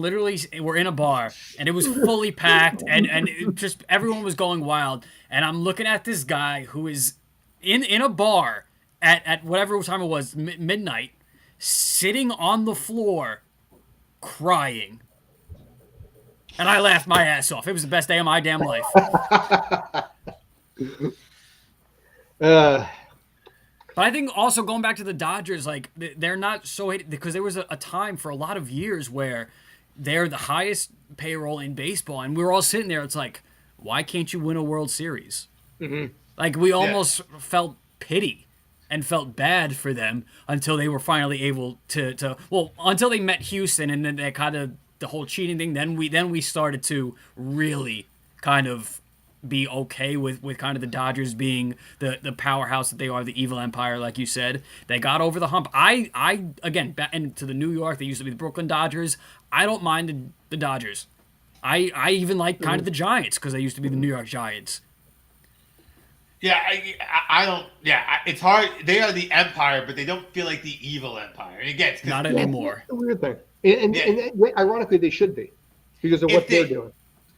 we're in a bar, and it was fully packed, and it just everyone was going wild. And I'm looking at this guy who is in a bar at whatever time it was, midnight, sitting on the floor, crying. And I laughed my ass off. It was the best day of my damn life. But I think also going back to the Dodgers, like they're not so hated because there was a time for a lot of years where they're the highest payroll in baseball, and we were all sitting there. It's like, why can't you win a World Series? Mm-hmm. Like we almost felt pity and felt bad for them until they were finally able to until they met Houston, and then they kind of the whole cheating thing. Then we started to really kind of be okay with kind of the Dodgers being the powerhouse that they are, the evil empire, like you said. They got over the hump. I again, back into the New York, they used to be the Brooklyn Dodgers. I don't mind the Dodgers. I even like kind of the Giants because they used to be the New York Giants. Yeah, I don't. Yeah, it's hard. They are the empire, but they don't feel like the evil empire. And again, it's not anymore. That's the weird thing. And ironically, they should be because of what they're doing.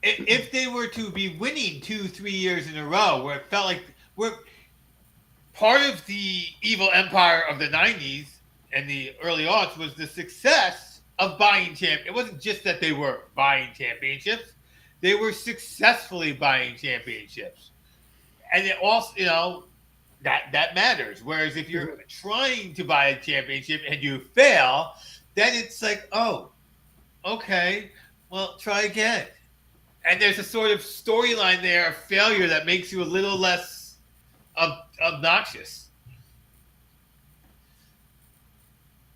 If they were to be winning 2-3 years in a row, where it felt like we're part of the evil empire of the 90s and the early aughts was the success of buying championships. It wasn't just that they were buying championships. They were successfully buying championships. And it also, that matters. Whereas if you're trying to buy a championship and you fail, then it's like, oh, okay, well, try again. And there's a sort of storyline there of failure that makes you a little less obnoxious.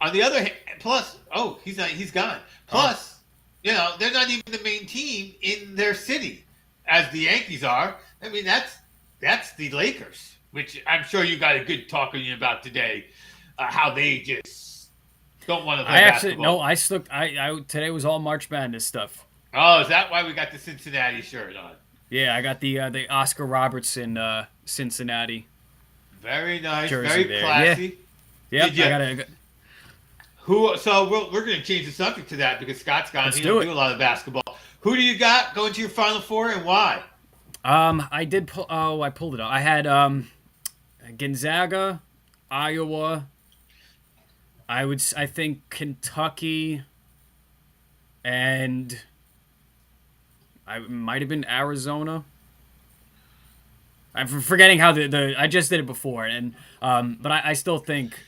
On the other hand, plus, he's gone. Plus, they're not even the main team in their city, as the Yankees are. I mean, that's the Lakers, which I'm sure you got a good talk on you about today, how they just don't want to play basketball. Today was all March Madness stuff. Oh, is that why we got the Cincinnati shirt on? Yeah, I got the Oscar Robertson Cincinnati. Very nice, jersey very there. classy. Yeah. Yep, So we're going to change the subject to that because Scott's gone. He doesn't do a lot of basketball. Who do you got going to your Final Four and why? I pulled it up. I had Gonzaga, Iowa. I think Kentucky, and I might have been Arizona. I'm forgetting how I just did it before, and but I still think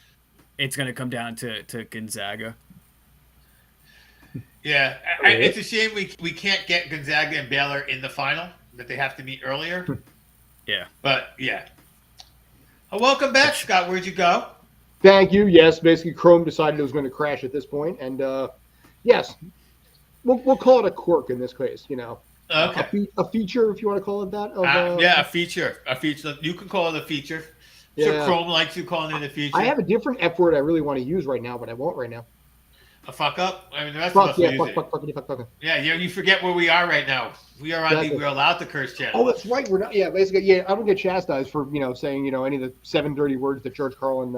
it's going to come down to Gonzaga. Yeah, it's a shame we can't get Gonzaga and Baylor in the final, that they have to meet earlier. Yeah. But, yeah. Welcome back, Scott. Where'd you go? Thank you. Yes, basically Chrome decided it was going to crash at this point, and yes, we'll call it a quirk in this case, Okay. A feature, if you want to call it that. A feature. A feature. You can call it a feature. Yeah. So Chrome likes you calling it a feature. I have a different F word I really want to use right now, but I won't right now. A fuck up? I mean, the rest of us will use it. Fuck. Yeah, you forget where we are right now. We are on we're allowed to curse channel. Oh, that's right. We're not. Yeah, basically, I don't get chastised for saying any of the 7 dirty words that George Carlin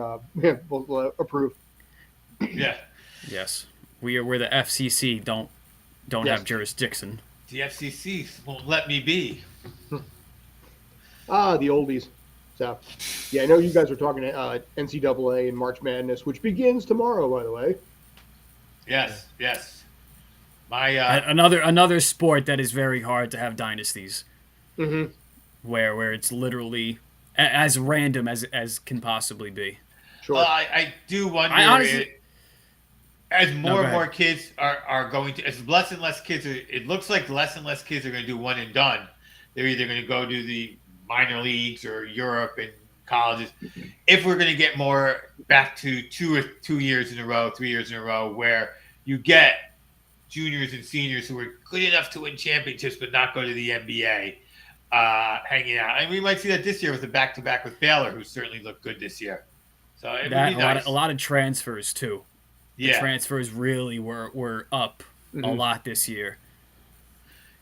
will approve. Yeah. Yes, we're the FCC. Don't have jurisdiction. The FCC won't let me be. The oldies. So. Yeah, I know you guys are talking NCAA and March Madness, which begins tomorrow, by the way. Yes. My another sport that is very hard to have dynasties, Mm-hmm. where it's literally as random as can possibly be. Sure. I do wonder. I honestly, as more and more kids are going to, as less and less kids are, it looks like less and less kids are going to do one and done. They're either going to go to the minor leagues or Europe and colleges. If we're going to get more back to 2 years in a row, 3 years in a row, where you get juniors and seniors who are good enough to win championships but not go to the NBA, hanging out. And we might see that this year with the back-to-back with Baylor, who certainly looked good this year. So it would be nice. A lot of transfers too. Yeah. The transfers really were up a lot this year.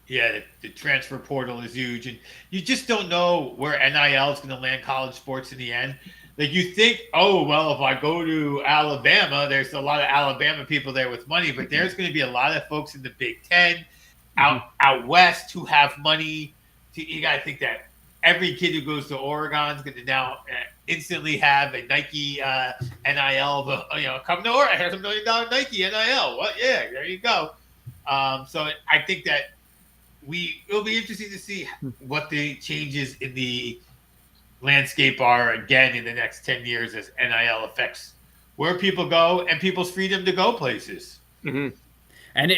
Yeah, the transfer portal is huge, and you just don't know where NIL is going to land college sports in the end. Like you think, oh, well, if I go to Alabama, there's a lot of Alabama people there with money, but there's going to be a lot of folks in the Big Ten out west who have money. You got to think that every kid who goes to Oregon is going to now instantly have a Nike NIL. Come to Oregon, here's $1 million Nike NIL. Well, yeah, there you go. So I think that it'll be interesting to see what the changes in the landscape are again in the next 10 years as NIL affects where people go and people's freedom to go places. Mm-hmm. And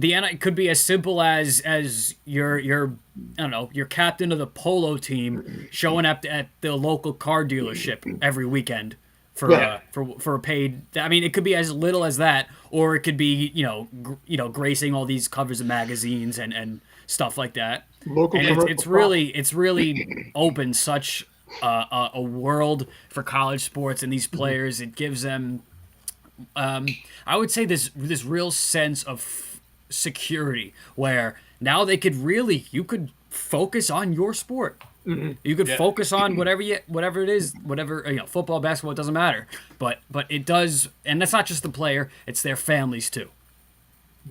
the NIL could be as simple as your I don't know, your captain of the polo team showing up at the local car dealership every weekend for a paid. I mean, it could be as little as that, or it could be gracing all these covers of magazines and stuff like that. Local, and it's really opened such a world for college sports and these players. It gives them, I would say, this real sense of security where now you could focus on your sport. Mm-hmm. You could focus on whatever it is, football, basketball, it doesn't matter. But it does, and that's not just the player; it's their families too.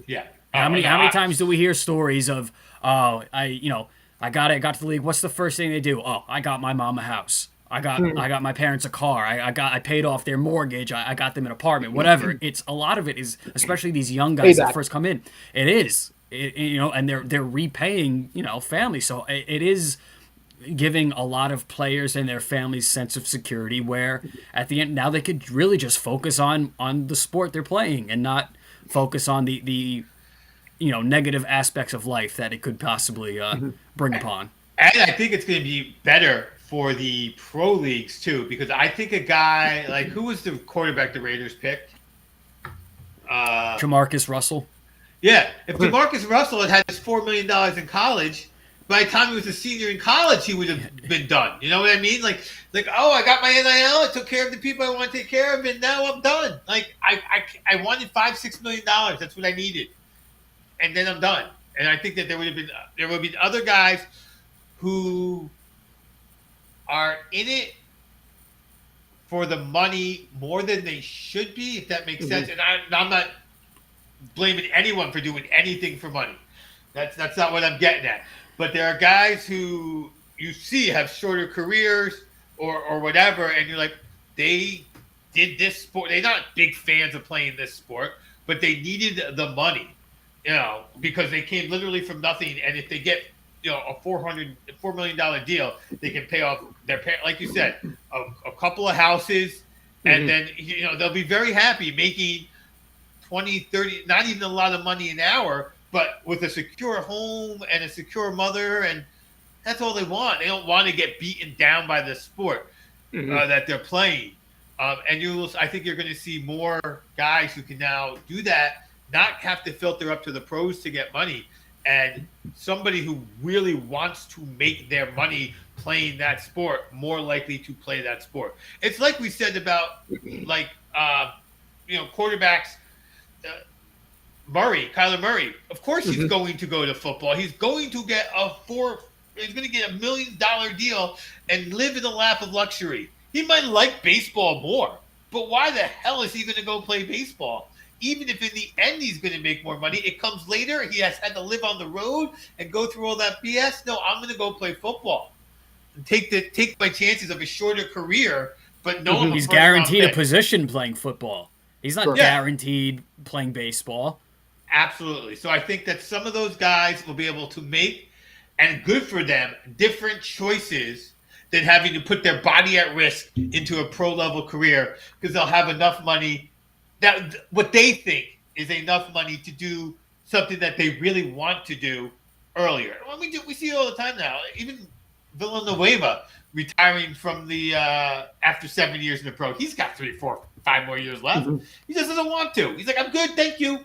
Yeah. How many times do we hear stories of, I got to the league. What's the first thing they do? Oh, I got my mom a house. I got my parents a car. I paid off their mortgage. I got them an apartment. Whatever. It's a lot of it is, especially these young guys that first come in. It is, and they're repaying families. So it is giving a lot of players and their families sense of security. Where at the end now they could really just focus on the sport they're playing and not focus on the negative aspects of life that it could possibly bring upon. And I think it's going to be better for the pro leagues too, because I think a guy like, who was the quarterback the Raiders picked? Jamarcus Russell. Yeah, if Jamarcus Russell had his $4 million in college, by the time he was a senior in college, he would have been done. You know what I mean? Like, oh, I got my NIL, I took care of the people I want to take care of, and now I'm done. Like, I wanted $5-6 million. That's what I needed, and then I'm done. And I think that there would have been other guys who are in it for the money more than they should be, if that makes sense. And I'm not blaming anyone for doing anything for money. That's not what I'm getting at. But there are guys who you see have shorter careers or whatever, and you're like, they did this sport. They're not big fans of playing this sport, but they needed the money, because they came literally from nothing. And if they get a $4 million deal, they can pay off their parents, like you said, a couple of houses, and then they'll be very happy making 20, 30, not even a lot of money an hour, but with a secure home and a secure mother, and that's all they want. They don't want to get beaten down by the sport that they're playing. And I think you're going to see more guys who can now do that, not have to filter up to the pros to get money. And somebody who really wants to make their money playing that sport more likely to play that sport. It's like we said about quarterbacks. Kyler Murray. Of course, he's going to go to football. He's going to get he's going to get $1 million deal and live in the lap of luxury. He might like baseball more, but why the hell is he going to go play baseball? Even if in the end he's going to make more money, it comes later. He has had to live on the road and go through all that BS. No, I'm going to go play football. take my chances of a shorter career, but no one. He's guaranteed a position playing football. He's not guaranteed playing baseball. Absolutely. So I think that some of those guys will be able to make, and good for them, different choices than having to put their body at risk into a pro level career, because they'll have enough money, that what they think is enough money to do something that they really want to do earlier. Well, we see it all the time now. Even Villanueva retiring from the after 7 years in the pro, he's got 3, 4, 5 more years left. Mm-hmm. He just doesn't want to. He's like, I'm good, thank you.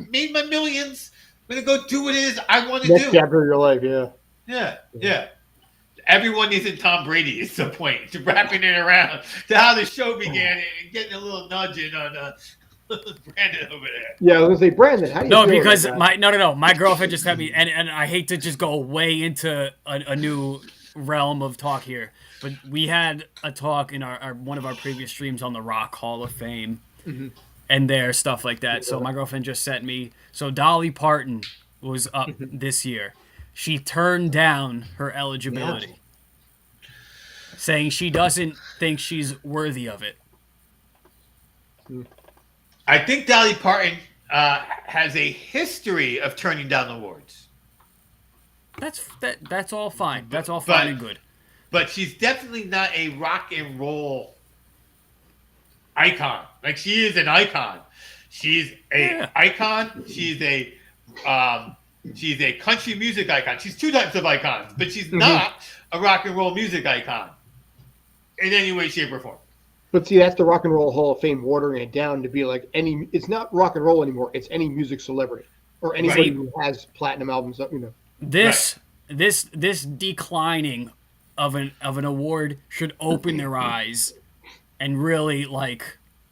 Made my millions. I'm gonna go do what it is I want to do. Next chapter of your life, yeah. Everyone isn't Tom Brady at some point. To wrapping it around to how the show began and getting a little nudge in on Brandon over there. Yeah, I was gonna say, Brandon, how do you feel because about that? My girlfriend just had me, and I hate to just go way into a new realm of talk here, but we had a talk in our one of our previous streams on the Rock Hall of Fame, and their stuff like that. So my girlfriend just sent me. So Dolly Parton was up this year. She turned down her eligibility, saying she doesn't think she's worthy of it. I think Dolly Parton has a history of turning down awards. That's all fine. That's all fine and good. But she's definitely not a rock and roll icon. Like, she is an icon. She's a icon. She's a country music icon. She's two types of icons, but she's not a rock and roll music icon in any way, shape, or form. But see, that's the Rock and Roll Hall of Fame watering it down to be like it's not rock and roll anymore. It's any music celebrity or anybody who has platinum albums. This declining of an award should open their eyes and really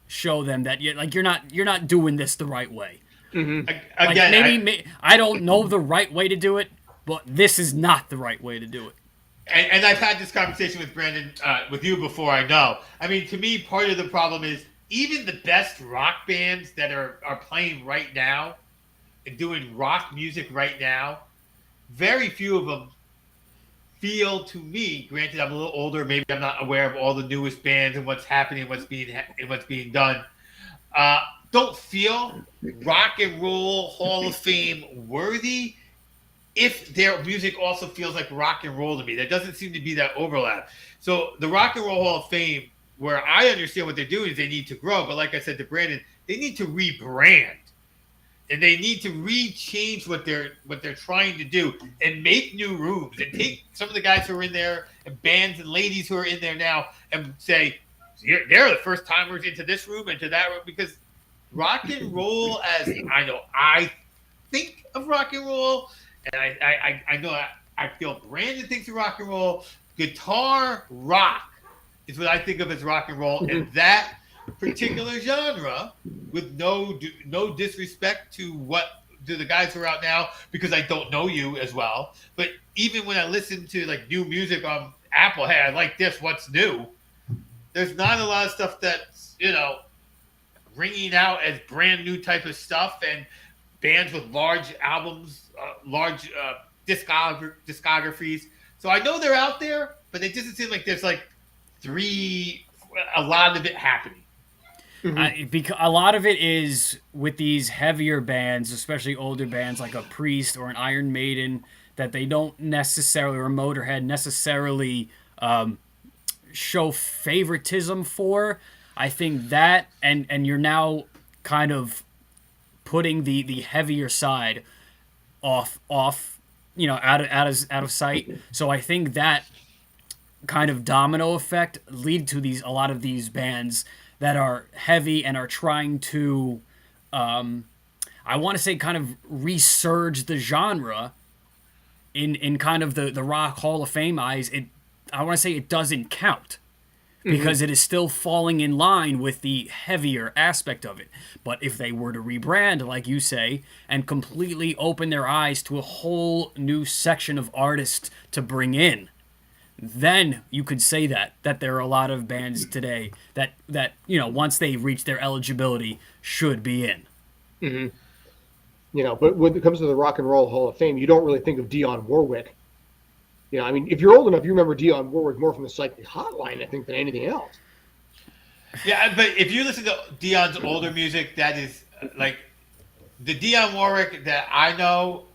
show them that you're not doing this the right way. Again, I don't know the right way to do it, but this is not the right way to do it. And I've had this conversation with Brandon, with you before, I know. I mean, to me, part of the problem is even the best rock bands that are playing right now and doing rock music right now, very few of them feel, to me, granted I'm a little older, maybe I'm not aware of all the newest bands and what's happening and what's being done, don't feel Rock and Roll Hall of Fame worthy if their music also feels like rock and roll to me. There doesn't seem to be that overlap. So the Rock and Roll Hall of Fame, where I understand what they're doing is they need to grow, but like I said to Brandon, they need to rebrand. And they need to change what they're trying to do and make new rooms and take some of the guys who are in there and bands and ladies who are in there now and say, they're the first timers into this room and to that room, because rock and roll, as I think of rock and roll, and I know I feel Brandon thinks of rock and roll, guitar rock is what I think of as rock and roll, and that particular genre, with no disrespect to the guys who are out now, because I don't know you as well, but even when I listen to new music on Apple, hey, I like this, what's new? There's not a lot of stuff that's ringing out as brand new type of stuff, and bands with large albums, large discographies. So I know they're out there, but it doesn't seem like there's a lot of it happening. Because a lot of it is with these heavier bands, especially older bands like a Priest or an Iron Maiden, that they don't necessarily, or Motorhead, necessarily show favoritism for. I think that, and you're now kind of putting the heavier side off out of sight. So I think that kind of domino effect lead to a lot of these bands that are heavy and are trying to, I want to say, kind of resurge the genre in kind of the Rock Hall of Fame eyes. I want to say it doesn't count because it is still falling in line with the heavier aspect of it. But if they were to rebrand, like you say, and completely open their eyes to a whole new section of artists to bring in, then you could say that there are a lot of bands today that once they reach their eligibility should be in. But when it comes to the Rock and Roll Hall of Fame, you don't really think of Dionne Warwick Yeah, I mean, if you're old enough, you remember Dionne Warwick more from the Psychic Hotline, I think, than anything else. Yeah, but if you listen to Dionne's older music, that is like the Dionne Warwick that I know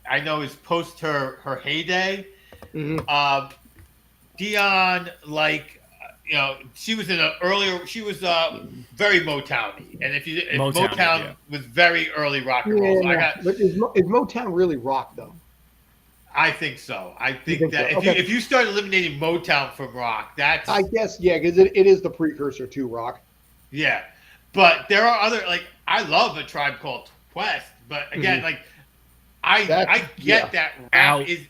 is post her heyday. Mm-hmm. Dionne, like, she was she was very Motown-y. And if you Motown was very early rock and roll. So but is Motown really rock though? I think so. I think that so? If you start eliminating Motown from rock, that's... I guess, yeah, because it is the precursor to rock. Yeah. But there are other, like, I love A Tribe Called Quest, but again, like, I get that rap is...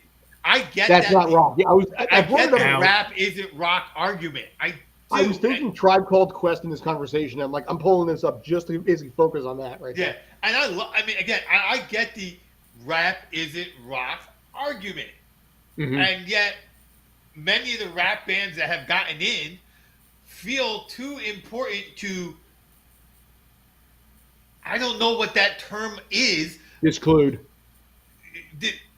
I get that's not rock. Yeah, I get that rap isn't rock argument. I was thinking Tribe Called Quest in this conversation. I'm pulling this up just to basically focus on that right there. And I mean, again, I get the rap isn't rock argument. Mm-hmm. And yet, many of the rap bands that have gotten in feel too important to, I don't know what that term is. Disclude.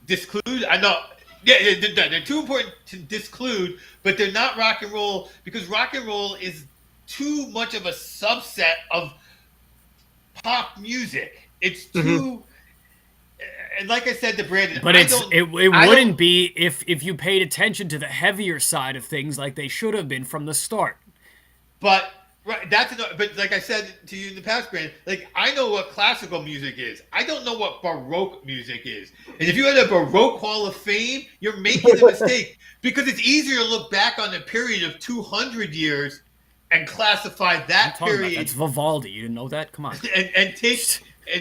Disclude? I know. Yeah, they're too important to disclude, but they're not rock and roll because rock and roll is too much of a subset of pop music. It's too, and like I said to Brandon, but it wouldn't be if you paid attention to the heavier side of things like they should have been from the start. But but like I said to you in the past, Brandon, like I know what classical music is. I don't know what Baroque music is. And if you had a Baroque Hall of Fame, you're making a mistake because it's easier to look back on a period of 200 years and classify that period. That's Vivaldi. You didn't know that? Come on. And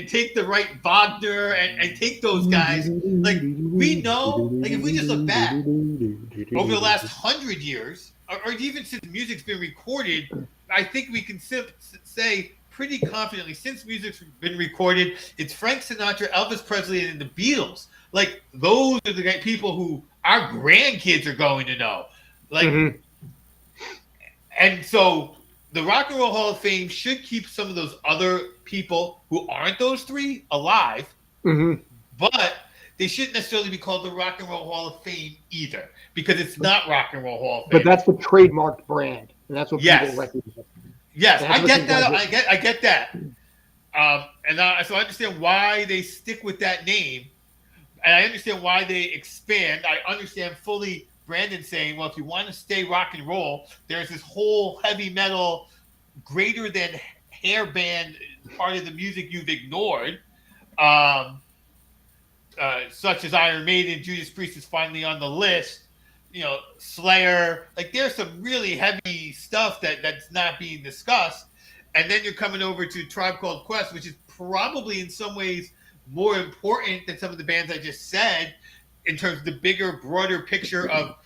take the right Wagner and take those guys. Like we know, like if we just look back over the last 100 years, or even since music's been recorded, I think we can say pretty confidently, since music's been recorded, it's Frank Sinatra, Elvis Presley, and the Beatles. Like, those are the people who our grandkids are going to know. Like, and so the Rock and Roll Hall of Fame should keep some of those other people who aren't those three alive, but they shouldn't necessarily be called the Rock and Roll Hall of Fame either, because it's not Rock and Roll Hall of Fame. But that's the trademarked brand, and that's what people recognize. Yes, I get that. I get that. So I understand why they stick with that name, and I understand why they expand. I understand fully Brandon saying, well, if you want to stay rock and roll, there's this whole heavy metal, greater than hair band part of the music you've ignored. Such as Iron Maiden, Judas Priest is finally on the list. Slayer. Like there's some really heavy stuff that's not being discussed. And then you're coming over to Tribe Called Quest, which is probably in some ways more important than some of the bands I just said in terms of the bigger, broader picture of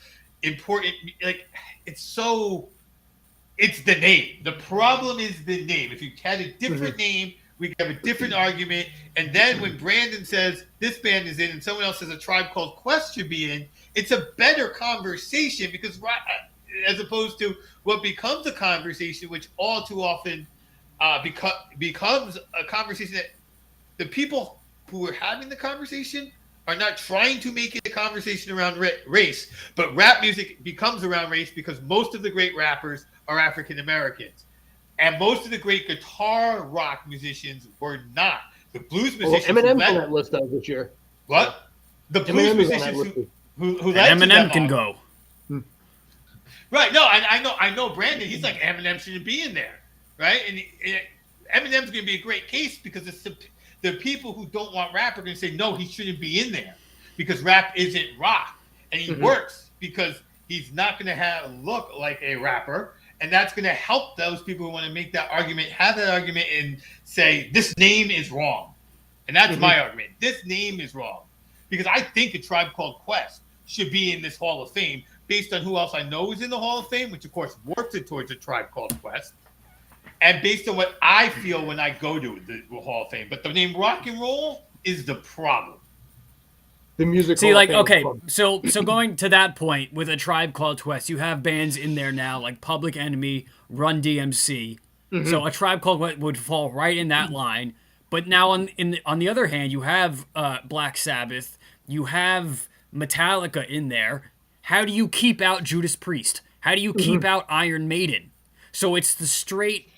important. Like it's the name. The problem is the name. If you had a different name, we could have a different argument. And then when Brandon says this band is in and someone else says a Tribe Called Quest should be in, it's a better conversation because as opposed to what becomes a conversation, which all too often becomes a conversation that the people who are having the conversation are not trying to make it a conversation around race, but rap music becomes around race because most of the great rappers are African Americans. And most of the great guitar rock musicians were not. The blues musicians. Well, Eminem's on that list this year. What? The blues musicians who Eminem can go. Right. No, I know Brandon. He's like, Eminem shouldn't be in there. Right. And Eminem's going to be a great case because it's the people who don't want rap are going to say, no, he shouldn't be in there because rap isn't rock. And he works because he's not going to look like a rapper. And that's going to help those people who want to make that argument, have that argument and say, this name is wrong. And that's my argument. This name is wrong. Because I think A Tribe Called Quest should be in this Hall of Fame based on who else I know is in the Hall of Fame, which, of course, works it towards A Tribe Called Quest. And based on what I feel when I go to the Hall of Fame. But the name rock and roll is the problem. The music. See, like, okay, so going to that point with A Tribe Called Quest, you have bands in there now like Public Enemy, Run DMC. So A Tribe Called Quest would fall right in that line. But now on the other hand, you have Black Sabbath, you have Metallica in there. how do you keep out Judas Priest? How do you keep out Iron Maiden? So it's the straight,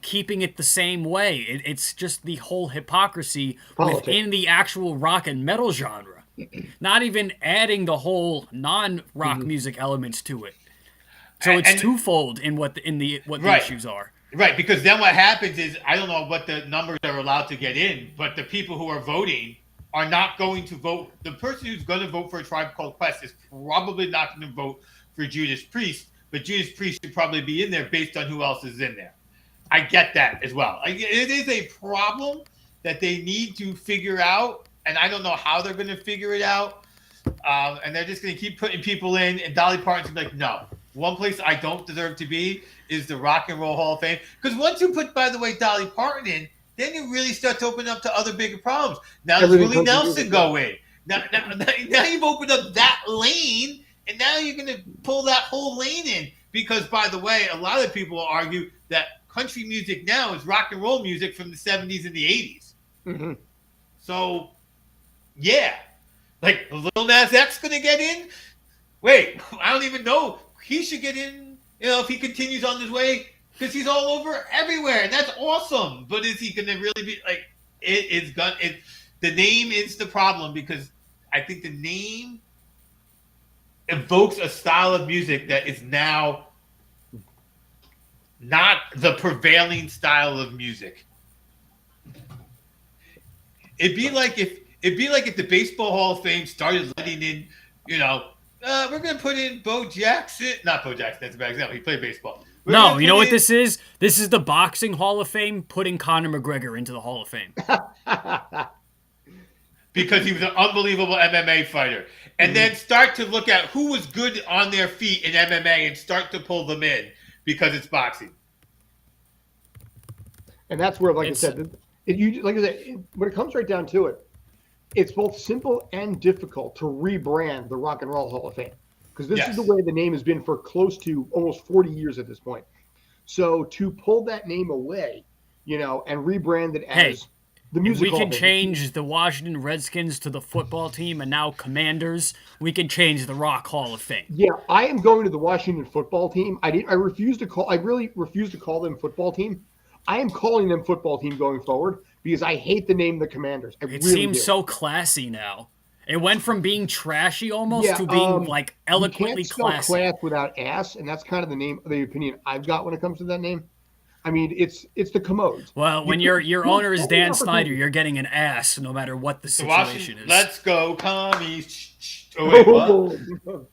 keeping it the same way. It's just the whole hypocrisy within the actual rock and metal genre. Not even adding the whole non-rock music elements to it. So it's twofold in what the issues are. Right, because then what happens is, I don't know what the numbers are allowed to get in, but the people who are voting are not going to vote. The person who's going to vote for A Tribe Called Quest is probably not going to vote for Judas Priest, but Judas Priest should probably be in there based on who else is in there. I get that as well. It is a problem that they need to figure out, and I don't know how they're going to figure it out. And they're just going to keep putting people in, and Dolly Parton's going to be like, no. One place I don't deserve to be is the Rock and Roll Hall of Fame. Because once you put, by the way, Dolly Parton in, then you really start to open up to other bigger problems. Now does Willie Nelson go in? Now you've opened up that lane, and now you're going to pull that whole lane in. Because, by the way, a lot of people argue that country music now is rock and roll music from the 70s and the 80s. Mm-hmm. So, yeah. Like, Lil Nas X going to get in? Wait, I don't even know. He should get in, if he continues on his way, because he's all over everywhere, and that's awesome. But is he going to really be like? The name is the problem, because I think the name evokes a style of music that is now not the prevailing style of music. It'd be like if the Baseball Hall of Fame started letting in, we're going to put in Bo Jackson. Not Bo Jackson. That's a bad example. He played baseball. No, you know what this is? This is the Boxing Hall of Fame putting Conor McGregor into the Hall of Fame. Because he was an unbelievable MMA fighter. And then start to look at who was good on their feet in MMA and start to pull them in because it's boxing. And that's where, like I said, when it comes right down to it, it's both simple and difficult to rebrand the Rock and Roll Hall of Fame, because this is the way the name has been for close to almost 40 years at this point. So to pull that name away, and rebrand it as the music hall, we can change the Washington Redskins to the football team, and now Commanders. We can change the Rock Hall of Fame. Yeah, I am going to the Washington football team. I refuse to call. I really refuse to call them football team. I am calling them football team going forward, because I hate the name the Commanders. It seems so classy now. It went from being trashy almost to being eloquently classy. Class without ass, and that's kind of the opinion I've got when it comes to that name. I mean, it's the Commodes. Well, when your owner is Dan Snyder, you're getting an ass no matter what the situation is. Let's go, commies. Oh, wait, what?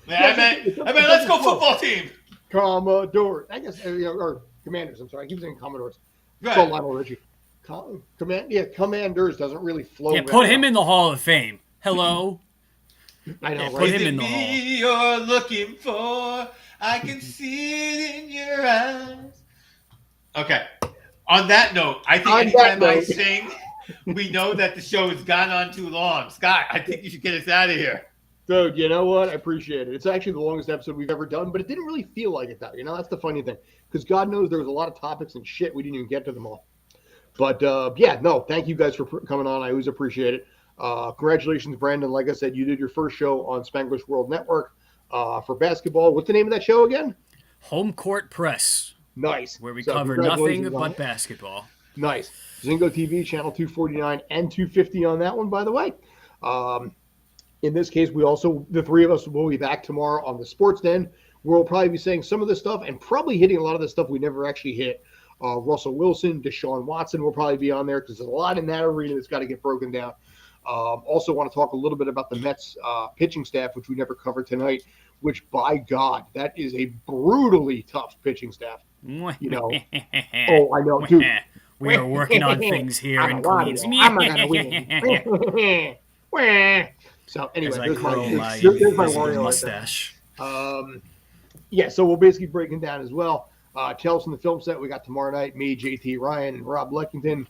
I meant, let's go football team. Commodore. I guess, or Commanders. I'm sorry. I keep saying Commodores. Right. So Lionel Richie. Commanders doesn't really flow. Yeah, put him in the Hall of Fame. Hello. I know, right? Put him in the Hall. You're looking for, I can see it in your eyes. Okay. On that note, I think anytime I sing, we know that the show has gone on too long. Scott, I think you should get us out of here. Dude, you know what? I appreciate it. It's actually the longest episode we've ever done, but it didn't really feel like it, though. That's the funny thing. Because God knows there was a lot of topics and shit. We didn't even get to them all. But, thank you guys for coming on. I always appreciate it. Congratulations, Brandon. Like I said, you did your first show on Spanglish World Network for basketball. What's the name of that show again? Home Court Press. Nice. Where we cover nothing but basketball. Nice. Zingo TV, channel 249 and 250 on that one, by the way. In this case, the three of us will be back tomorrow on the Sports Den, where we'll probably be saying some of this stuff and probably hitting a lot of the stuff we never actually hit. Russell Wilson, Deshaun Watson will probably be on there, because there's a lot in that arena that's got to get broken down. Also want to talk a little bit about the Mets pitching staff, which we never covered tonight, which, by God, that is a brutally tough pitching staff. Oh, I know, dude. We are working on things here in Queens. I'm not going to win. So, anyway, there's my Wario mustache. So we'll basically break it down as well. Tales from the Film Set we got tomorrow night, me, JT Ryan, and Rob Leckington.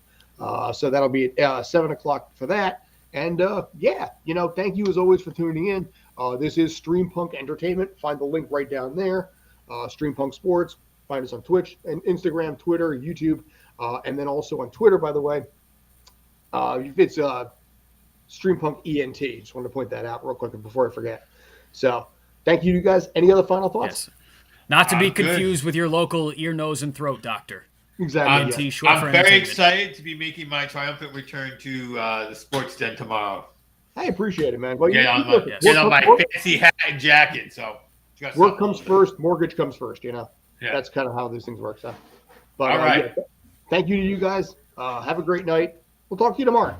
So that'll be at 7 o'clock for that. And thank you as always for tuning in. This is Streampunk Entertainment. Find the link right down there. Streampunk Sports. Find us on Twitch and Instagram, Twitter, YouTube, and then also on Twitter, by the way. It's Streampunk ENT. Just wanted to point that out real quick before I forget. So thank you guys. Any other final thoughts? Yes. Not to be confused with your local ear, nose, and throat doctor. Exactly. ENT, I'm very excited to be making my triumphant return to the sports den tomorrow. I appreciate it, man. Well, get on my fancy hat and jacket. So work comes first, mortgage comes first. That's kind of how these things work. So, but all right. Thank you to you guys. Have a great night. We'll talk to you tomorrow.